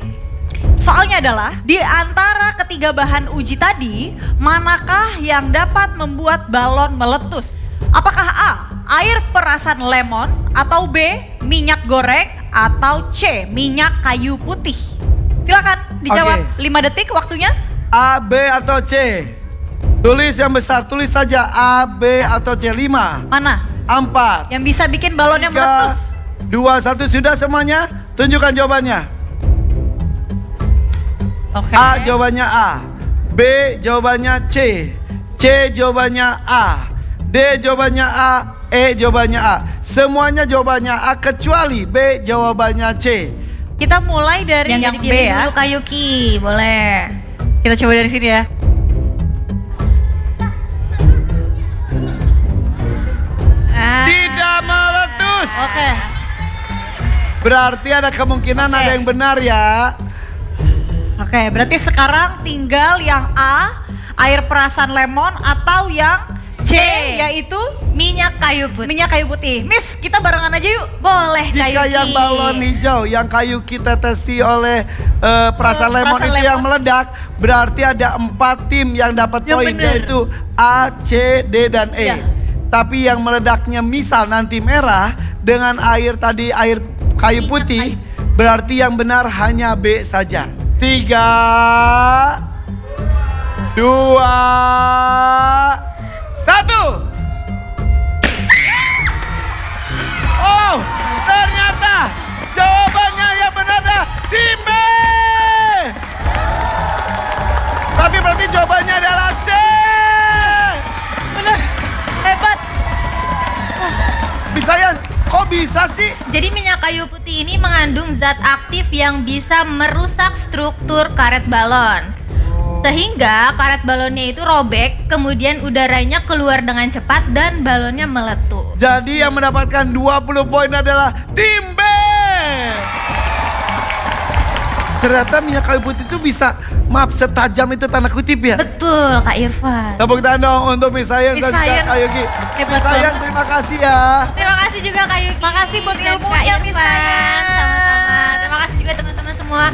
Soalnya adalah, di antara ketiga bahan uji tadi, manakah yang dapat membuat balon meletus? Apakah A, air perasan lemon, atau B, minyak goreng, atau C, minyak kayu putih? Silakan dijawab, 5 detik waktunya. A, B atau C? Tulis yang besar, tulis saja A, B atau C. 5, Mana 4, yang bisa bikin balonnya 3, meletus? 2, 1 sudah semuanya? Tunjukkan jawabannya. Oke. A jawabannya A, B jawabannya C, C jawabannya A, D jawabannya A, E jawabannya A. Semuanya jawabannya A kecuali B jawabannya C. Kita mulai dari yang, B dipilih ya. dulu Kak Yuki, boleh. Kita coba dari sini ya. Tidak meletus. Oke. Berarti ada kemungkinan Oke. ada yang benar ya. Oke, berarti sekarang tinggal yang A, air perasan lemon, atau yang C, yaitu Minyak kayu putih. minyak kayu putih. Miss, kita barengan aja yuk. Boleh Kak Jika Yuki. yang balon hijau, yang kayu kita tetesi oleh perasan lemon perasan itu lemon. yang meledak, berarti ada 4 tim yang dapat Ya, poin, bener. yaitu A, C, D, dan E. Ya. Tapi yang meledaknya misal nanti merah dengan air tadi air kayu Minyak putih, kayu. berarti yang benar hanya B saja. 3, 2, 1. Oh, ternyata jawabannya yang benar adalah tim B. Tapi berarti jawabannya adalah C. Bener, hebat. Bisa ya? Kok bisa sih? Jadi minyak kayu putih ini mengandung zat aktif yang bisa merusak struktur karet balon. Sehingga karet balonnya itu robek, kemudian udaranya keluar dengan cepat dan balonnya meletus. Jadi yang mendapatkan 20 poin adalah tim B. Ternyata minyak kayu putih itu bisa, maaf, setajam itu tanda kutip ya. Betul Kak Irfan. Tepuk tangan dong untuk Miss Science Miss dan juga Science. Kak Yuki. Hebat Miss Science, banget. terima kasih ya. Terima kasih juga Kak Yuki. Makasih buat dan ilmunya, Kak Miss Irfan. Science. Sama-sama. Terima kasih juga teman-teman semua.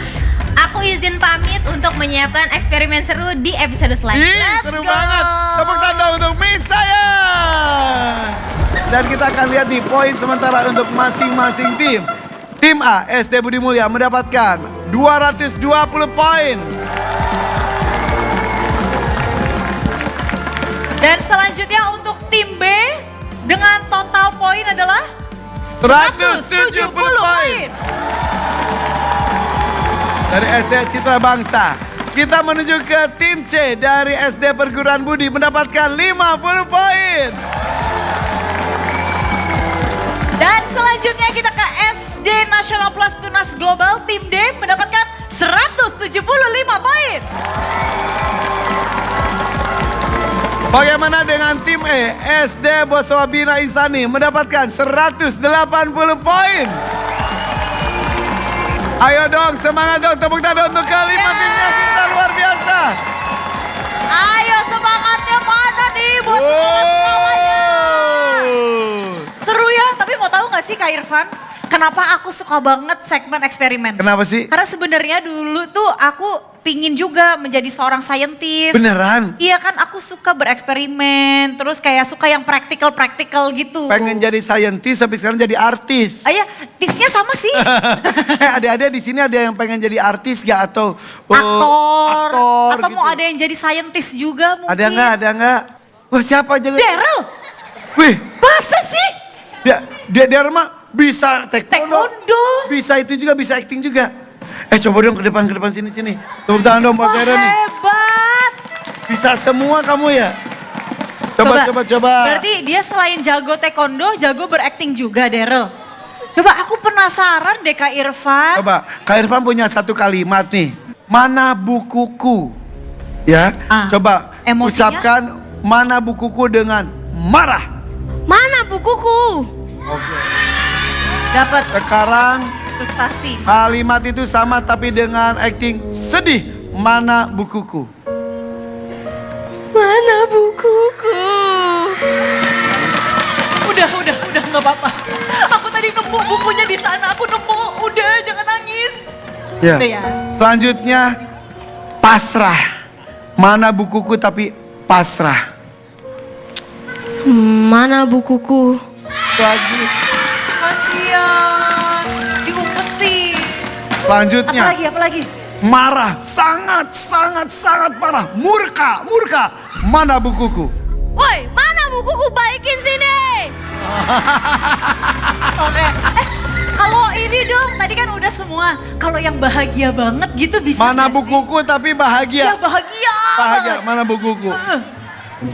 Aku izin pamit untuk menyiapkan eksperimen seru di episode selanjutnya. Seru banget. Tepuk tangan untuk Miss saya. Dan kita akan lihat di poin sementara untuk masing-masing tim. Tim A, SD Budi Mulya mendapatkan 220 poin. Dan selanjutnya untuk tim B dengan total poin adalah 170 poin. Dari SD Citra Bangsa. Kita menuju ke tim C dari SD Perguruan Budi mendapatkan 50 poin. Dan selanjutnya kita ke SD Nasional Plus Tunas Global, tim D mendapatkan 175 poin. Bagaimana dengan tim E, SD Boswabina Isani mendapatkan 180 poin. Ayo dong, semangat dong, tepuk tangan untuk kelima timnya, kita luar biasa. Ayo semangatnya mana nih buat semangat semuanya. Seru ya, tapi mau tahu gak sih Kak Irfan? Kenapa aku suka banget segmen eksperimen? Kenapa sih? Karena sebenarnya dulu tuh aku pingin juga menjadi seorang saintis. Beneran? Iya kan, aku suka bereksperimen, terus kayak suka yang praktikal gitu. Pengen jadi saintis tapi sekarang jadi artis. Iya, tipsnya sama sih. Adik-adik di sini ada yang pengen jadi artis gak atau Aktor, atau gitu. mau ada yang jadi saintis juga mungkin. Ada nggak? Wah siapa aja? Daryl, Wih, masa sih? dia mah bisa taekwondo, bisa itu juga, bisa acting juga. Coba dong ke depan sini. Tepuk tangan dong buat Daryl nih. Hebat. Bisa semua kamu ya? Coba. Berarti dia selain jago taekwondo, jago berakting juga Daryl. Coba aku penasaran deh Kak Irfan. Coba, Kak Irfan punya satu kalimat nih. Mana bukuku? Ya, coba emosinya? ucapkan mana bukuku dengan marah. Mana bukuku? Dapat Sekarang frustasi. kalimat itu sama tapi dengan acting sedih. Mana bukuku? Mana bukuku? Udah nggak apa-apa. Aku tadi nemu bukunya di sana, aku nemu. Udah, jangan nangis. Ya. Udah ya. Selanjutnya pasrah. Mana bukuku tapi pasrah. Mana bukuku? Lagi. Kasian, diumpetin. Selanjutnya Apalagi? marah, sangat marah, murka. Mana bukuku? Woi, mana bukuku? Balikin sini. Oke. Kalau ini dong, tadi kan udah semua. Kalau yang bahagia banget gitu bisa Mana nggak sih? bukuku tapi bahagia. Ya bahagia. Bahagia, mana bukuku?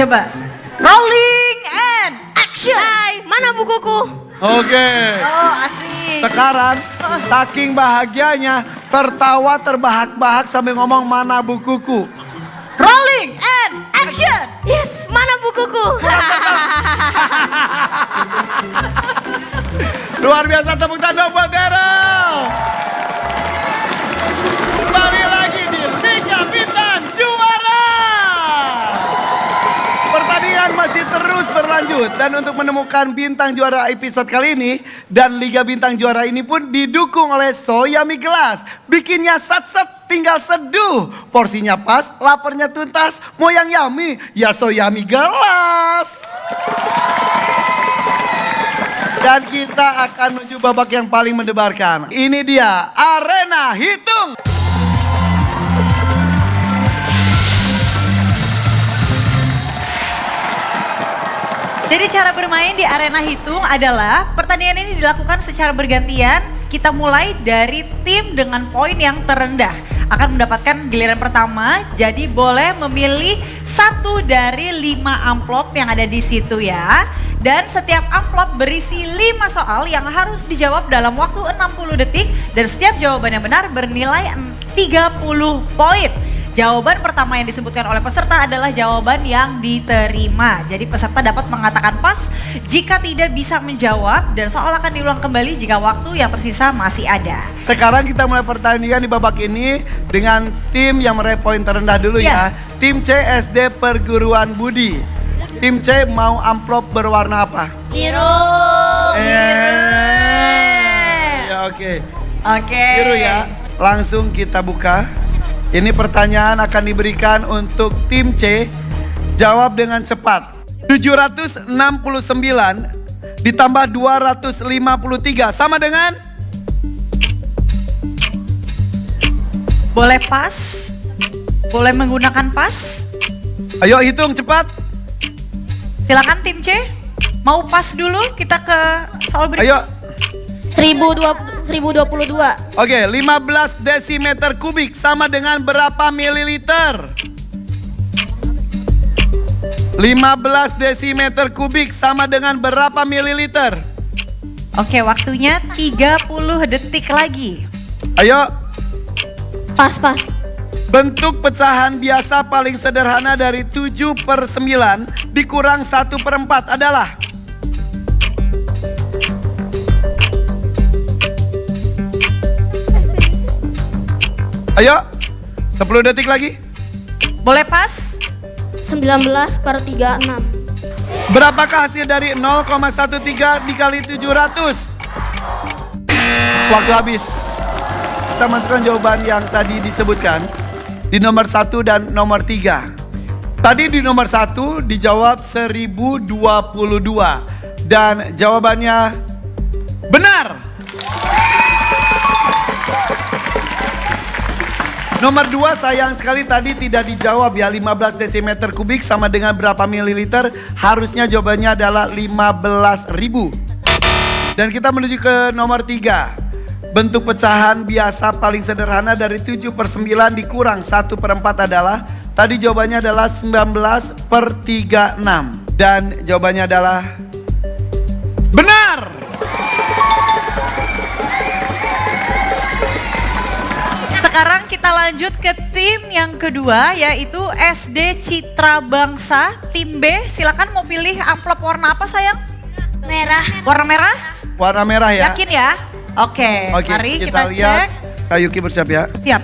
Coba. Rolling and action. Hai, mana bukuku? Oke. Oh asik. Sekarang saking bahagianya tertawa terbahak-bahak sambil ngomong mana bukuku. Rolling and action. Yes, mana bukuku? Luar biasa, tepuk tangan buat Daryl. Kembali lagi di Liga Bintang Juara. Pertandingan masih terus berlanjut dan untuk menemukan bintang juara episode kali ini dan Liga Bintang Juara ini pun didukung oleh Soyami Gelas. Bikinnya sat-sat tinggal seduh. Porsinya pas, laparnya tuntas, mau yang yummy ya Soyami Gelas. Dan kita akan menuju babak yang paling mendebarkan. Ini dia Arena Hitung. Jadi cara bermain di arena hitung adalah pertandingan ini dilakukan secara bergantian. Kita mulai dari tim dengan poin yang terendah. Akan mendapatkan giliran pertama, jadi boleh memilih 1 dari 5 amplop yang ada di situ ya. Dan setiap amplop berisi 5 soal yang harus dijawab dalam waktu 60 detik. Dan setiap jawaban yang benar bernilai 30 poin. Jawaban pertama yang disebutkan oleh peserta adalah jawaban yang diterima. Jadi peserta dapat mengatakan pas jika tidak bisa menjawab dan soal akan diulang kembali jika waktu yang tersisa masih ada. Sekarang kita mulai pertandingan di babak ini dengan tim yang meraih poin terendah dulu ya. Tim C SD Perguruan Budi. Tim C mau amplop berwarna apa? Biru. Ya oke. Oke. Biru ya. langsung kita buka. Ini pertanyaan akan diberikan untuk tim C. Jawab dengan cepat. 769 ditambah 253 sama dengan? Boleh pas? Boleh menggunakan pas? Ayo hitung cepat. Silakan tim C. Mau pas dulu kita ke soal berikutnya. Ayo. 1022. Oke, 15 desimeter kubik sama dengan berapa mililiter? 15 desimeter kubik sama dengan berapa mililiter? Oke, waktunya 30 detik lagi. Ayo. Pas. Bentuk pecahan biasa paling sederhana dari 7/9 dikurang 1/4 adalah? Ayo, 10 detik lagi. Boleh pas? 19/36. Berapakah hasil dari 0,13 dikali 700? Waktu habis. Kita masukkan jawaban yang tadi disebutkan di nomor 1 dan nomor 3. Tadi di nomor 1 dijawab 1022 dan jawabannya benar. Nomor 2 sayang sekali tadi tidak dijawab ya. 15 desimeter kubik sama dengan berapa mililiter? Harusnya jawabannya adalah 15.000. Dan kita menuju ke nomor 3. Bentuk pecahan biasa paling sederhana dari 7/9 dikurang 1/4 adalah? Tadi jawabannya adalah 19/36. Dan jawabannya adalah benar. Sekarang kita lanjut ke tim yang kedua, yaitu SD Citra Bangsa. Tim B, silakan mau pilih amplop warna apa sayang? Merah. Warna merah? Warna merah ya. Yakin ya? Oke, mari kita lihat. cek. Kak Yuki bersiap ya. Siap.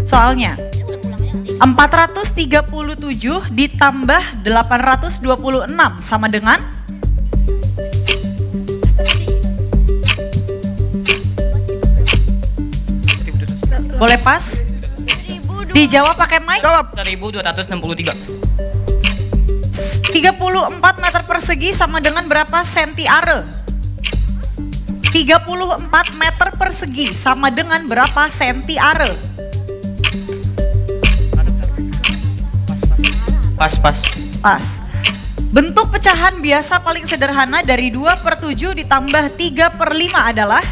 Soalnya 437 ditambah 826 sama dengan? Boleh pas? Dijawab pakai mic. Jawab. 1263. 34 meter persegi sama dengan berapa senti are? 34 meter persegi sama dengan berapa senti are? Pas. Pas. Bentuk pecahan biasa paling sederhana dari 2/7 ditambah 3/5 adalah?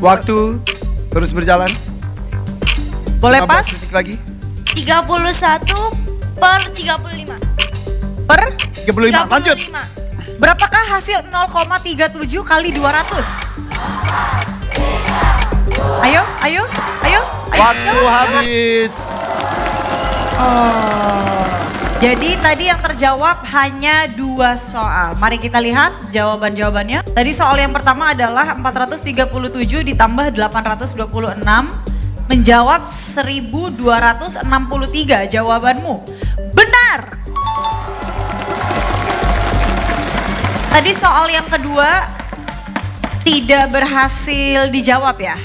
Waktu terus berjalan. Boleh 15 pas? detik lagi. 31/35. Per? 35. Lanjut. Berapakah hasil 0,37 kali 200? Ayo. Waktu habis. Jadi tadi yang terjawab hanya 2 soal. Mari kita lihat jawaban-jawabannya. Tadi soal yang pertama adalah 437 ditambah 826 menjawab 1263. Jawabanmu benar. Tadi soal yang kedua tidak berhasil dijawab ya.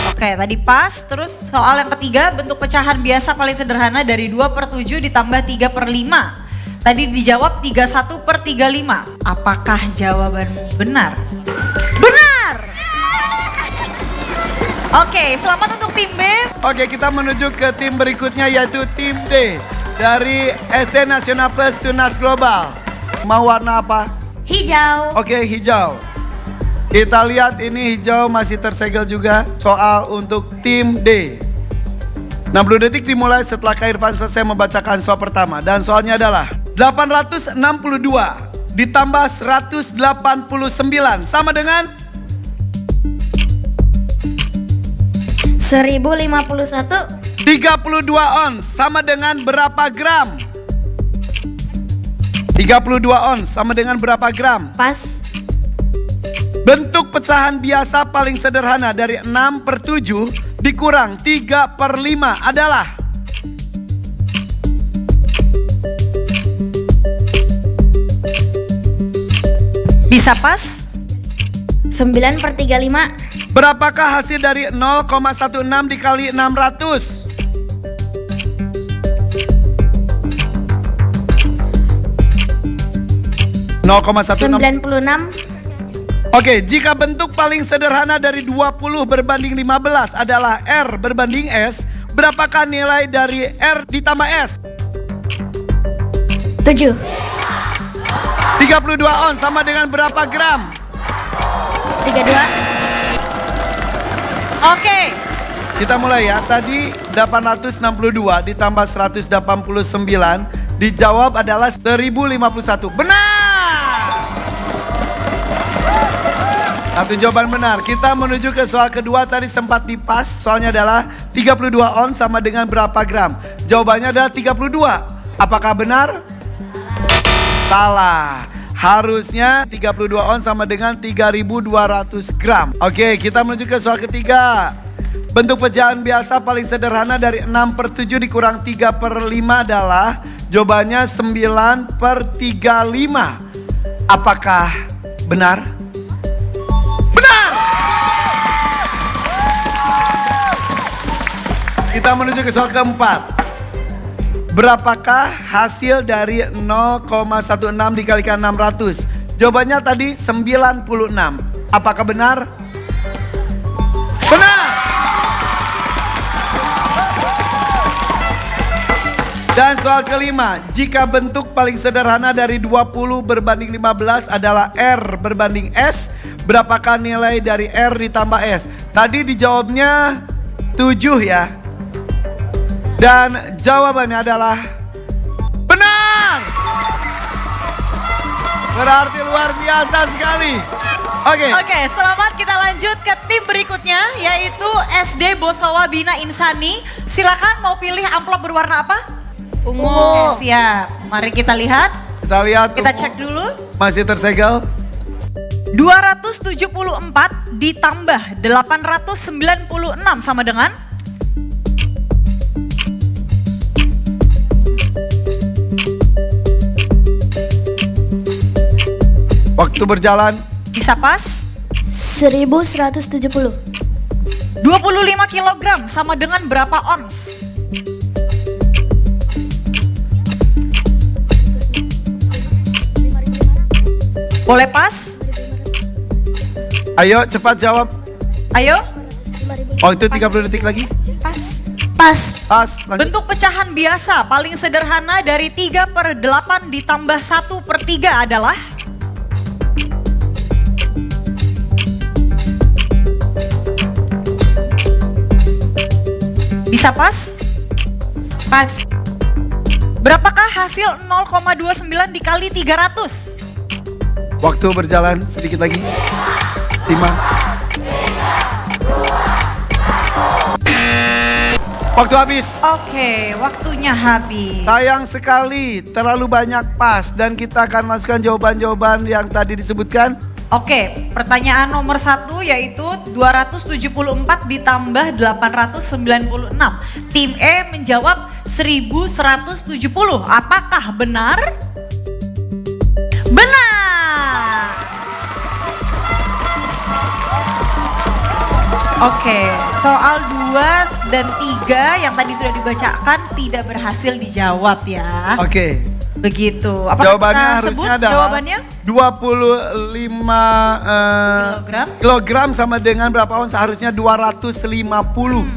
Oke, tadi pas. Terus soal yang ketiga, bentuk pecahan biasa paling sederhana dari 2/7 ditambah 3/5. Tadi dijawab 31/35. Apakah jawabanmu benar? Benar! Oke, selamat untuk tim B. Oke, kita menuju ke tim berikutnya yaitu tim D dari SD Nasional Plus Tunas Global. Mau warna apa? Hijau. Oke, hijau. Kita lihat ini hijau masih tersegel juga. Soal untuk tim D. 60 detik dimulai setelah Kak Irfan selesai membacakan soal pertama. Dan soalnya adalah 862 ditambah 189 sama dengan 1051. 32 ons sama dengan berapa gram? 32 ons sama dengan berapa gram? Pas. Bentuk pecahan biasa paling sederhana dari 6/7 dikurang 3/5 adalah? Bisa pas? 9/35. Berapakah hasil dari 0,16 dikali 600? (0,16) 96. Oke, jika bentuk paling sederhana dari 20 berbanding 15 adalah R berbanding S, berapakah nilai dari R ditambah S? 7. 32 ons sama dengan berapa gram? 32. Oke. Kita mulai ya. Tadi 862 ditambah 189, dijawab adalah 1051. Benar! Satu jawaban benar. Kita menuju ke soal kedua, tadi sempat dipas. Soalnya adalah 32 ons sama dengan berapa gram? Jawabannya adalah 32. Apakah benar? Salah. Harusnya 32 ons sama dengan 3.200 gram. Oke, kita menuju ke soal ketiga. Bentuk pecahan biasa paling sederhana dari 6/7 dikurang 3/5 adalah, jawabannya 9/35. Apakah benar? Benar! Kita menuju ke soal keempat. Berapakah hasil dari 0,16 dikalikan 600? Jawabannya tadi 96. Apakah benar? Benar! Dan soal kelima, jika bentuk paling sederhana dari 20 berbanding 15 adalah R berbanding S, berapakah nilai dari R ditambah S? Tadi dijawabnya 7 ya. Dan jawabannya adalah benar. Berarti luar biasa sekali. Oke, selamat, kita lanjut ke tim berikutnya yaitu SD Bosawa Bina Insani. Silakan mau pilih amplop berwarna apa? Ungu. Oke, siap. Mari kita lihat. Kita lihat. Kita cek dulu. Masih tersegel. 274 ditambah 896 sama dengan? Waktu berjalan. Bisa pas? 1170. 25 kg sama dengan berapa ons? Boleh pas? Ayo cepat jawab. Ayo. Waktu 30 detik lagi. Pas. Pas. Pas. Lanjut. Bentuk pecahan biasa paling sederhana dari 3/8 ditambah 1/3 adalah? Bisa pas? Pas. Berapakah hasil 0,29 dikali 300? Waktu berjalan sedikit lagi. 5. Waktu habis. Oke, waktunya habis. Sayang sekali, terlalu banyak pas. Dan kita akan masukkan jawaban-jawaban yang tadi disebutkan. Oke, pertanyaan nomor 1 yaitu 274 ditambah 896. Tim E menjawab 1170. Apakah benar? Benar! Oke, soal 2 dan 3 yang tadi sudah dibacakan tidak berhasil dijawab ya. Oke. Begitu. Apa Jawabannya kita harusnya sebut adalah jawabannya? 25 kilogram sama dengan berapa ons? Harusnya 250.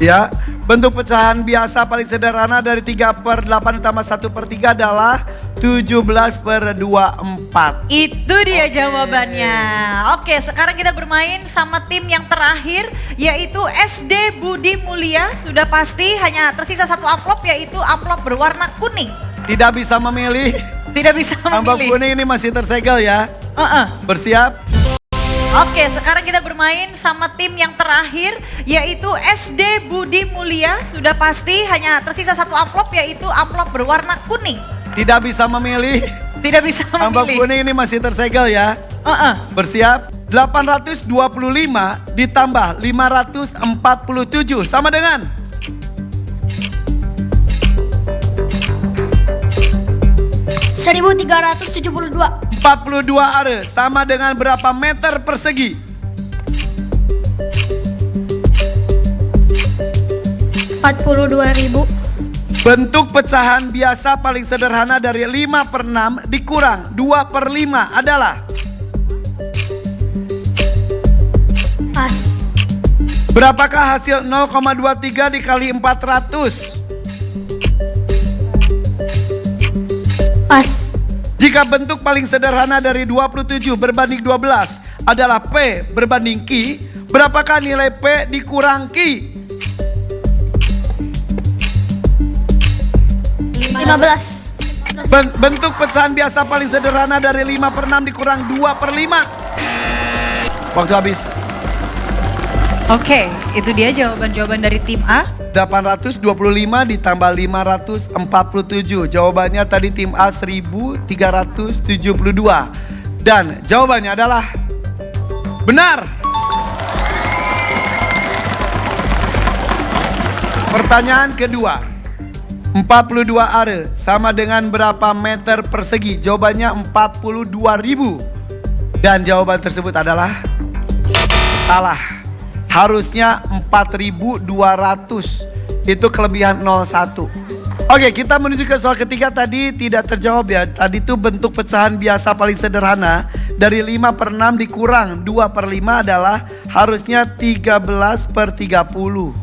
Ya, bentuk pecahan biasa paling sederhana dari 3/8 ditambah 1/3 adalah 17/24. Itu dia jawabannya. Oke, sekarang kita bermain sama tim yang terakhir yaitu SD Budi Mulia. Sudah pasti hanya tersisa satu amplop yaitu amplop berwarna kuning. Tidak bisa memilih. Tidak bisa Amplop memilih. kuning ini masih tersegel ya. Bersiap. Oke, sekarang kita bermain sama tim yang terakhir yaitu SD Budi Mulia. Sudah pasti hanya tersisa satu amplop yaitu amplop berwarna kuning. Tidak bisa memilih. Tidak bisa Amplop memilih. kuning ini masih tersegel ya. Bersiap. 825 ditambah 547 sama dengan? 1372. 42 are sama dengan berapa meter persegi? 42.000. Bentuk pecahan biasa paling sederhana dari 5/6 dikurang 2/5 adalah? Pas. Berapakah hasil 0,23 dikali 400? Pas. Jika bentuk paling sederhana dari 27 berbanding 12 adalah P berbanding Q, berapakah nilai P dikurang Q? 15. Bentuk pecahan biasa paling sederhana dari 5/6 dikurang 2/5. Waktu habis. Oke, itu dia jawaban-jawaban dari tim A. 825 ditambah 547. Jawabannya tadi tim A 1372. Dan jawabannya adalah benar. Pertanyaan kedua. 42 are sama dengan berapa meter persegi? Jawabannya 42.000. Dan jawaban tersebut adalah salah. Harusnya 4.200. Itu kelebihan 01. Oke, kita menuju ke soal ketiga. Tadi tidak terjawab ya. Tadi itu bentuk pecahan biasa paling sederhana dari 5/6 dikurang 2/5 adalah harusnya 13/30.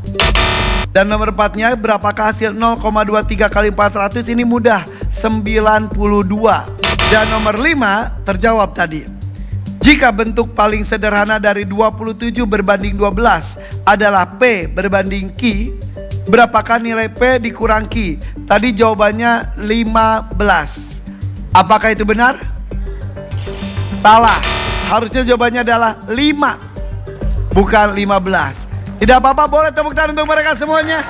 Dan nomor 4-nya berapakah hasil 0,23 kali 400? Ini mudah, 92. Dan nomor 5 terjawab tadi. Jika bentuk paling sederhana dari 27 berbanding 12 adalah P berbanding Q, berapakah nilai P dikurang Q? Tadi jawabannya 15. Apakah itu benar? Salah. Harusnya jawabannya adalah 5, bukan 15. Tidak apa-apa, boleh tepuk tangan untuk mereka semuanya.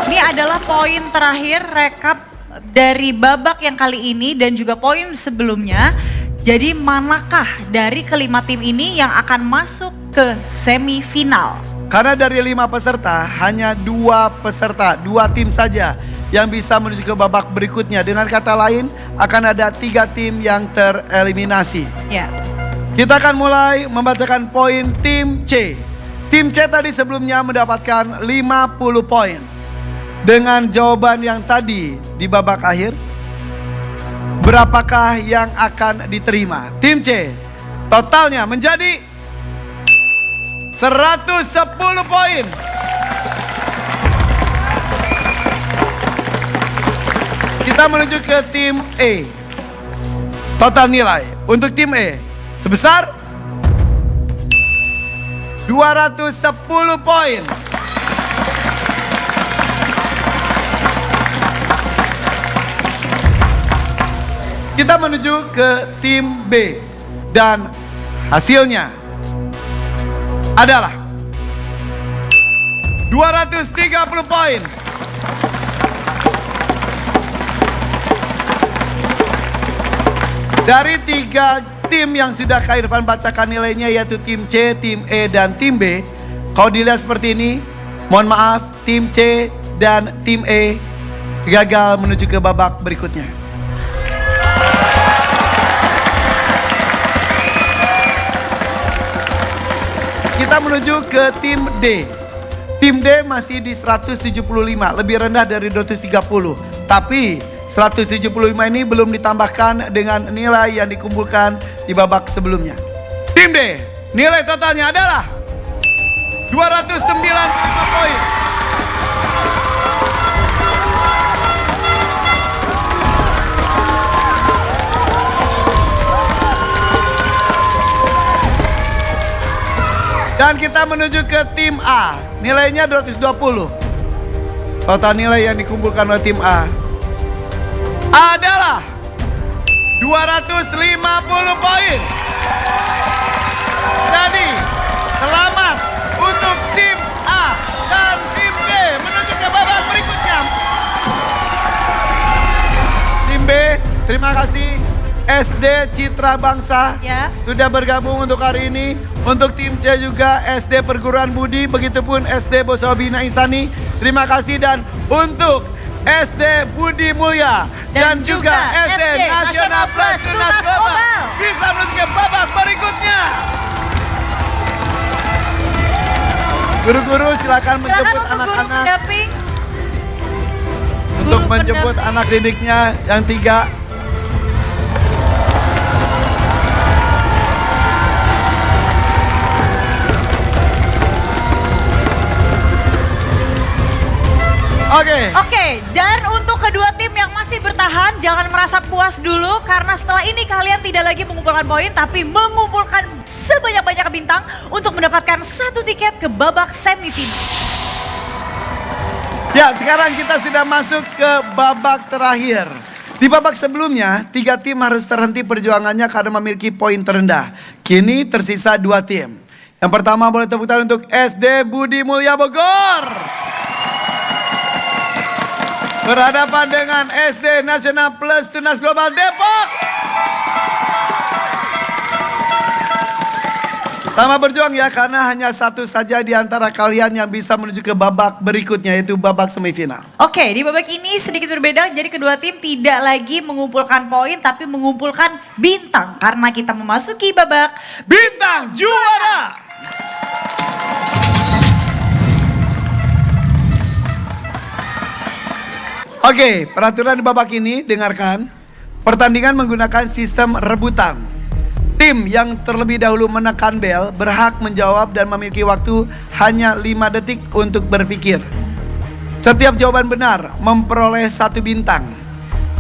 Ini adalah poin terakhir rekap dari babak yang kali ini dan juga poin sebelumnya. Jadi manakah dari kelima tim ini yang akan masuk ke semifinal? Karena dari 5 peserta, hanya 2 peserta, 2 tim saja yang bisa menuju ke babak berikutnya. Dengan kata lain, akan ada 3 tim yang tereliminasi. Ya. Kita akan mulai membacakan poin tim C. Tim C tadi sebelumnya mendapatkan 50 poin. Dengan jawaban yang tadi di babak akhir, berapakah yang akan diterima? Tim C totalnya menjadi 110 poin. Kita menuju ke tim E. Total nilai untuk tim E sebesar 210 poin. Kita menuju ke tim B dan hasilnya adalah 230 poin. Dari 3 tim yang sudah Kak Irfan bacakan nilainya, yaitu tim C, tim E, dan tim B. Kalau dilihat seperti ini, mohon maaf, tim C dan tim E gagal menuju ke babak berikutnya. Kita menuju ke tim D. Tim D masih di 175, lebih rendah dari 230. Tapi 175 ini belum ditambahkan dengan nilai yang dikumpulkan di babak sebelumnya. Tim D, nilai totalnya adalah 295 poin. Dan kita menuju ke tim A. Nilainya 220. Total nilai yang dikumpulkan oleh tim A adalah 250 poin. Jadi selamat untuk tim A dan tim B menuju ke babak berikutnya. Tim B, terima kasih. SD Citra Bangsa Ya. sudah bergabung untuk hari ini. Untuk tim C juga SD Perguruan Budi, begitupun SD Bosobina Insani. Terima kasih, dan untuk SD Budi Mulya dan juga SD Nasional Plus Tunas Global bisa menuju ke babak berikutnya. Guru-guru silakan menjemput Silakan untuk guru anak-anak pendamping. untuk Guru menjemput pendamping. anak didiknya yang 3. Oke, dan untuk kedua tim yang masih bertahan, jangan merasa puas dulu karena setelah ini kalian tidak lagi mengumpulkan poin tapi mengumpulkan sebanyak-banyak bintang untuk mendapatkan 1 tiket ke babak semifinal. Ya, sekarang kita sudah masuk ke babak terakhir. Di babak sebelumnya, 3 tim harus terhenti perjuangannya karena memiliki poin terendah. Kini tersisa 2 tim. Yang pertama boleh tepuk tangan untuk SD Budi Mulya Bogor. Berhadapan dengan SD Nasional Plus Tunas Global Depok. Sama berjuang ya, karena hanya satu saja di antara kalian yang bisa menuju ke babak berikutnya, yaitu babak semifinal. Oke, di babak ini sedikit berbeda, jadi kedua tim tidak lagi mengumpulkan poin tapi mengumpulkan bintang karena kita memasuki babak Bintang Juara. Oke, peraturan di babak ini, dengarkan. Pertandingan menggunakan sistem rebutan. Tim yang terlebih dahulu menekan bel berhak menjawab dan memiliki waktu hanya 5 detik untuk berpikir. Setiap jawaban benar memperoleh 1 bintang.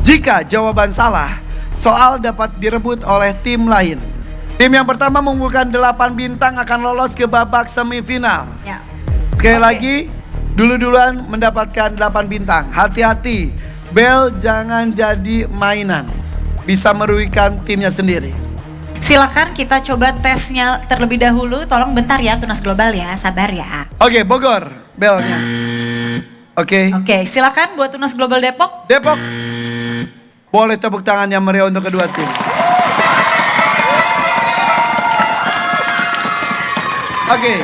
Jika jawaban salah, soal dapat direbut oleh tim lain. Tim yang pertama mengumpulkan 8 bintang akan lolos ke babak semifinal. ya. Sekali lagi, duluan mendapatkan 8 bintang. Hati-hati, bel jangan jadi mainan. Bisa merugikan timnya sendiri. Silakan kita coba tesnya terlebih dahulu. Tolong bentar ya Tunas Global ya, sabar ya. Oke, Bogor, belnya. Oke, Oke, silakan buat Tunas Global Depok. Depok. Boleh tepuk tangan yang meriah untuk kedua tim. Oke,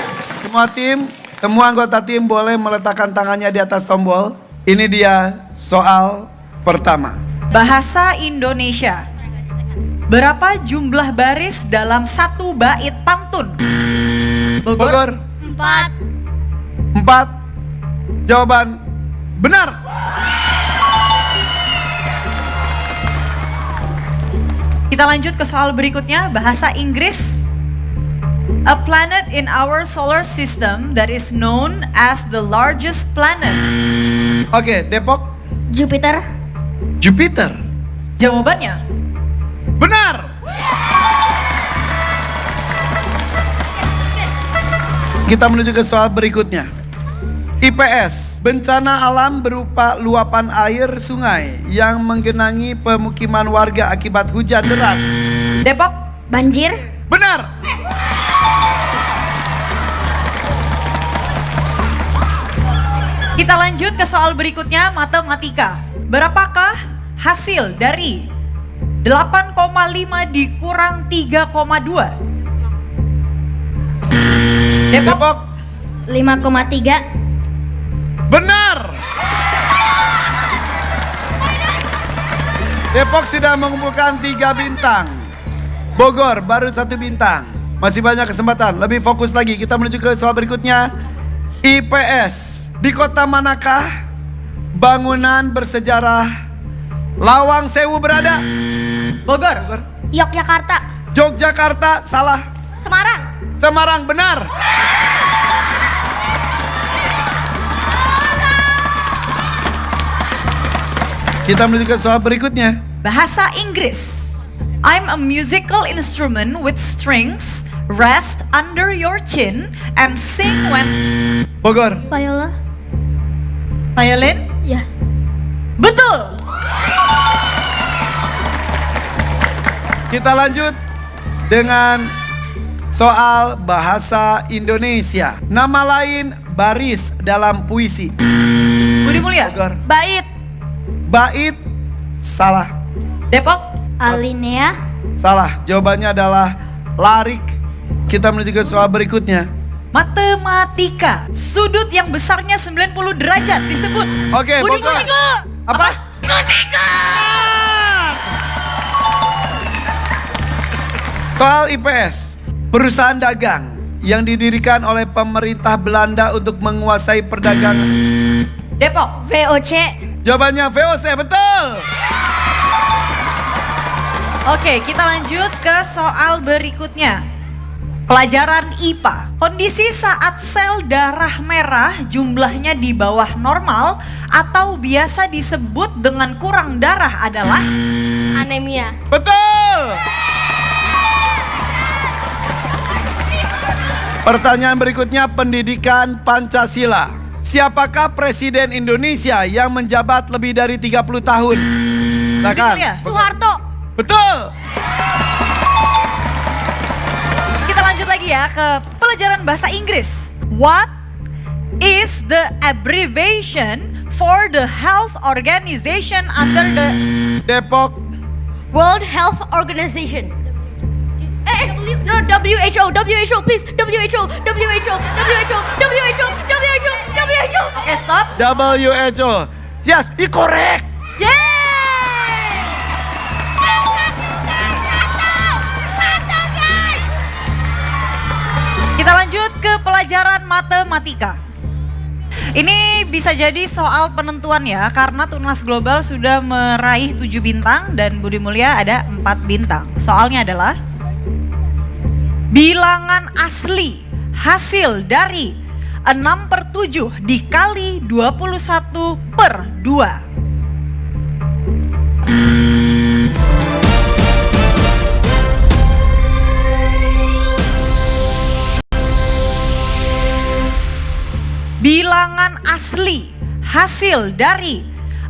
semua anggota tim boleh meletakkan tangannya di atas tombol. Ini dia soal pertama. Bahasa Indonesia. Berapa jumlah baris dalam 1 bait pantun? Bogor, 4. 4. Jawaban benar. Kita lanjut ke soal berikutnya, bahasa Inggris. A planet in our solar system that is known as the largest planet. Oke, Depok, Jupiter. Jupiter. Jawabannya Benar. Kita menuju ke soal berikutnya. IPS, bencana alam berupa luapan air sungai yang menggenangi pemukiman warga akibat hujan deras. Depok. Banjir. Benar. Kita lanjut ke soal berikutnya, matematika. Berapakah hasil dari 8,5 dikurang 3,2? Depok. 5,3. Benar. Depok sudah mengumpulkan 3 bintang. Bogor baru 1 bintang. Masih banyak kesempatan. Lebih fokus lagi. Kita menuju ke soal berikutnya. IPS. Di kota manakah bangunan bersejarah Lawang Sewu berada? Bogor. Yogyakarta. Yogyakarta salah. Semarang. Semarang benar. Kita menuju ke soal berikutnya. Bahasa Inggris. I'm a musical instrument with strings, rest under your chin, and sing when... Bogor. Viola. Violin? Ya. Betul! Kita lanjut dengan soal bahasa Indonesia. Nama lain baris dalam puisi. Budi Mulya? Bogor. Bait. Bait salah. Depok? Alinea. Salah, jawabannya adalah larik. Kita menuju ke soal berikutnya. Matematika. Sudut yang besarnya 90 derajat disebut. Oke, Budi Bogor. Mulya. Apa? Soal IPS. Perusahaan dagang yang didirikan oleh pemerintah Belanda untuk menguasai perdagangan. Depok. VOC. Jawabannya VOC, betul. Oke, kita lanjut ke soal berikutnya. Pelajaran IPA. Kondisi saat sel darah merah jumlahnya di bawah normal atau biasa disebut dengan kurang darah adalah Anemia. Betul. Pertanyaan berikutnya, pendidikan Pancasila. Siapakah Presiden Indonesia yang menjabat lebih dari 30 tahun? Silakan. Mulya. Soeharto. Betul. Kita lanjut lagi ya ke pelajaran bahasa Inggris. What is the abbreviation for the health organization under the Depok. World Health Organization. WHO, WHO, please, WHO, WHO, WHO, WHO, WHO, WHO. Oke, stop. WHO. Yes, correct. Yeay! Kita lanjut ke pelajaran matematika. Ini bisa jadi soal penentuan ya, karena Tunas Global sudah meraih 7 bintang dan Budi Mulya ada 4 bintang. Soalnya adalah bilangan asli hasil dari 6/7 dikali 21/2. Bilangan asli hasil dari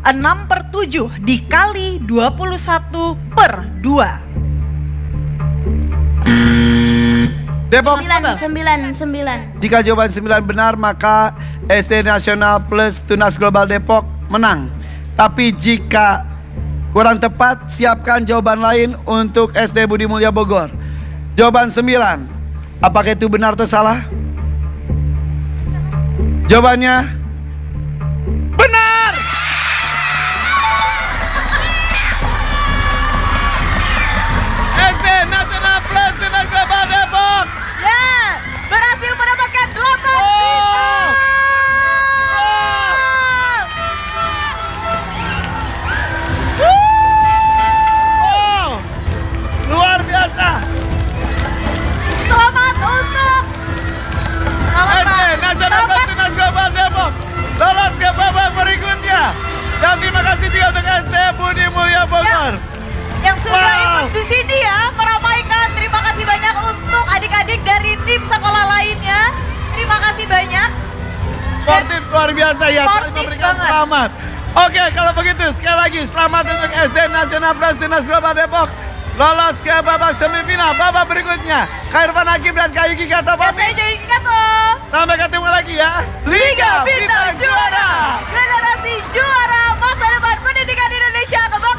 6/7 dikali 21/2. Depok. 9. Jika jawaban 9 benar, maka SD Nasional plus Tunas Global Depok menang. Tapi jika kurang tepat, siapkan jawaban lain untuk SD Budi Mulya Bogor. Jawaban 9. Apakah itu benar atau salah? Jawabannya benar. SD Nasional plus Tunas Global Depok Ya, berhasil mendapatkan 8 bintang. Wow, luar biasa. Selamat untuk SD Nasional plus Tunas Global Depok lolos ke babak berikutnya. Dan terima kasih juga untuk SD Budi Mulya Bogor. yang sudah Wow. ikut di sini ya, meramaikan. Terima kasih banyak untuk adik-adik dari tim sekolah lainnya. Terima kasih banyak. Sportif luar biasa ya, Sportif saling memberikan banget. selamat. Oke, kalau begitu sekali lagi selamat untuk SD Nasional plus Tunas Global Depok lolos ke babak semifinal. Babak berikutnya, Khairfan Hakim dan Kak Yuki kata Saya pamit. jadi Kato. Sampai ketemu lagi ya. Liga Bintang Juara. Generasi juara masa depan pendidikan Indonesia kembali.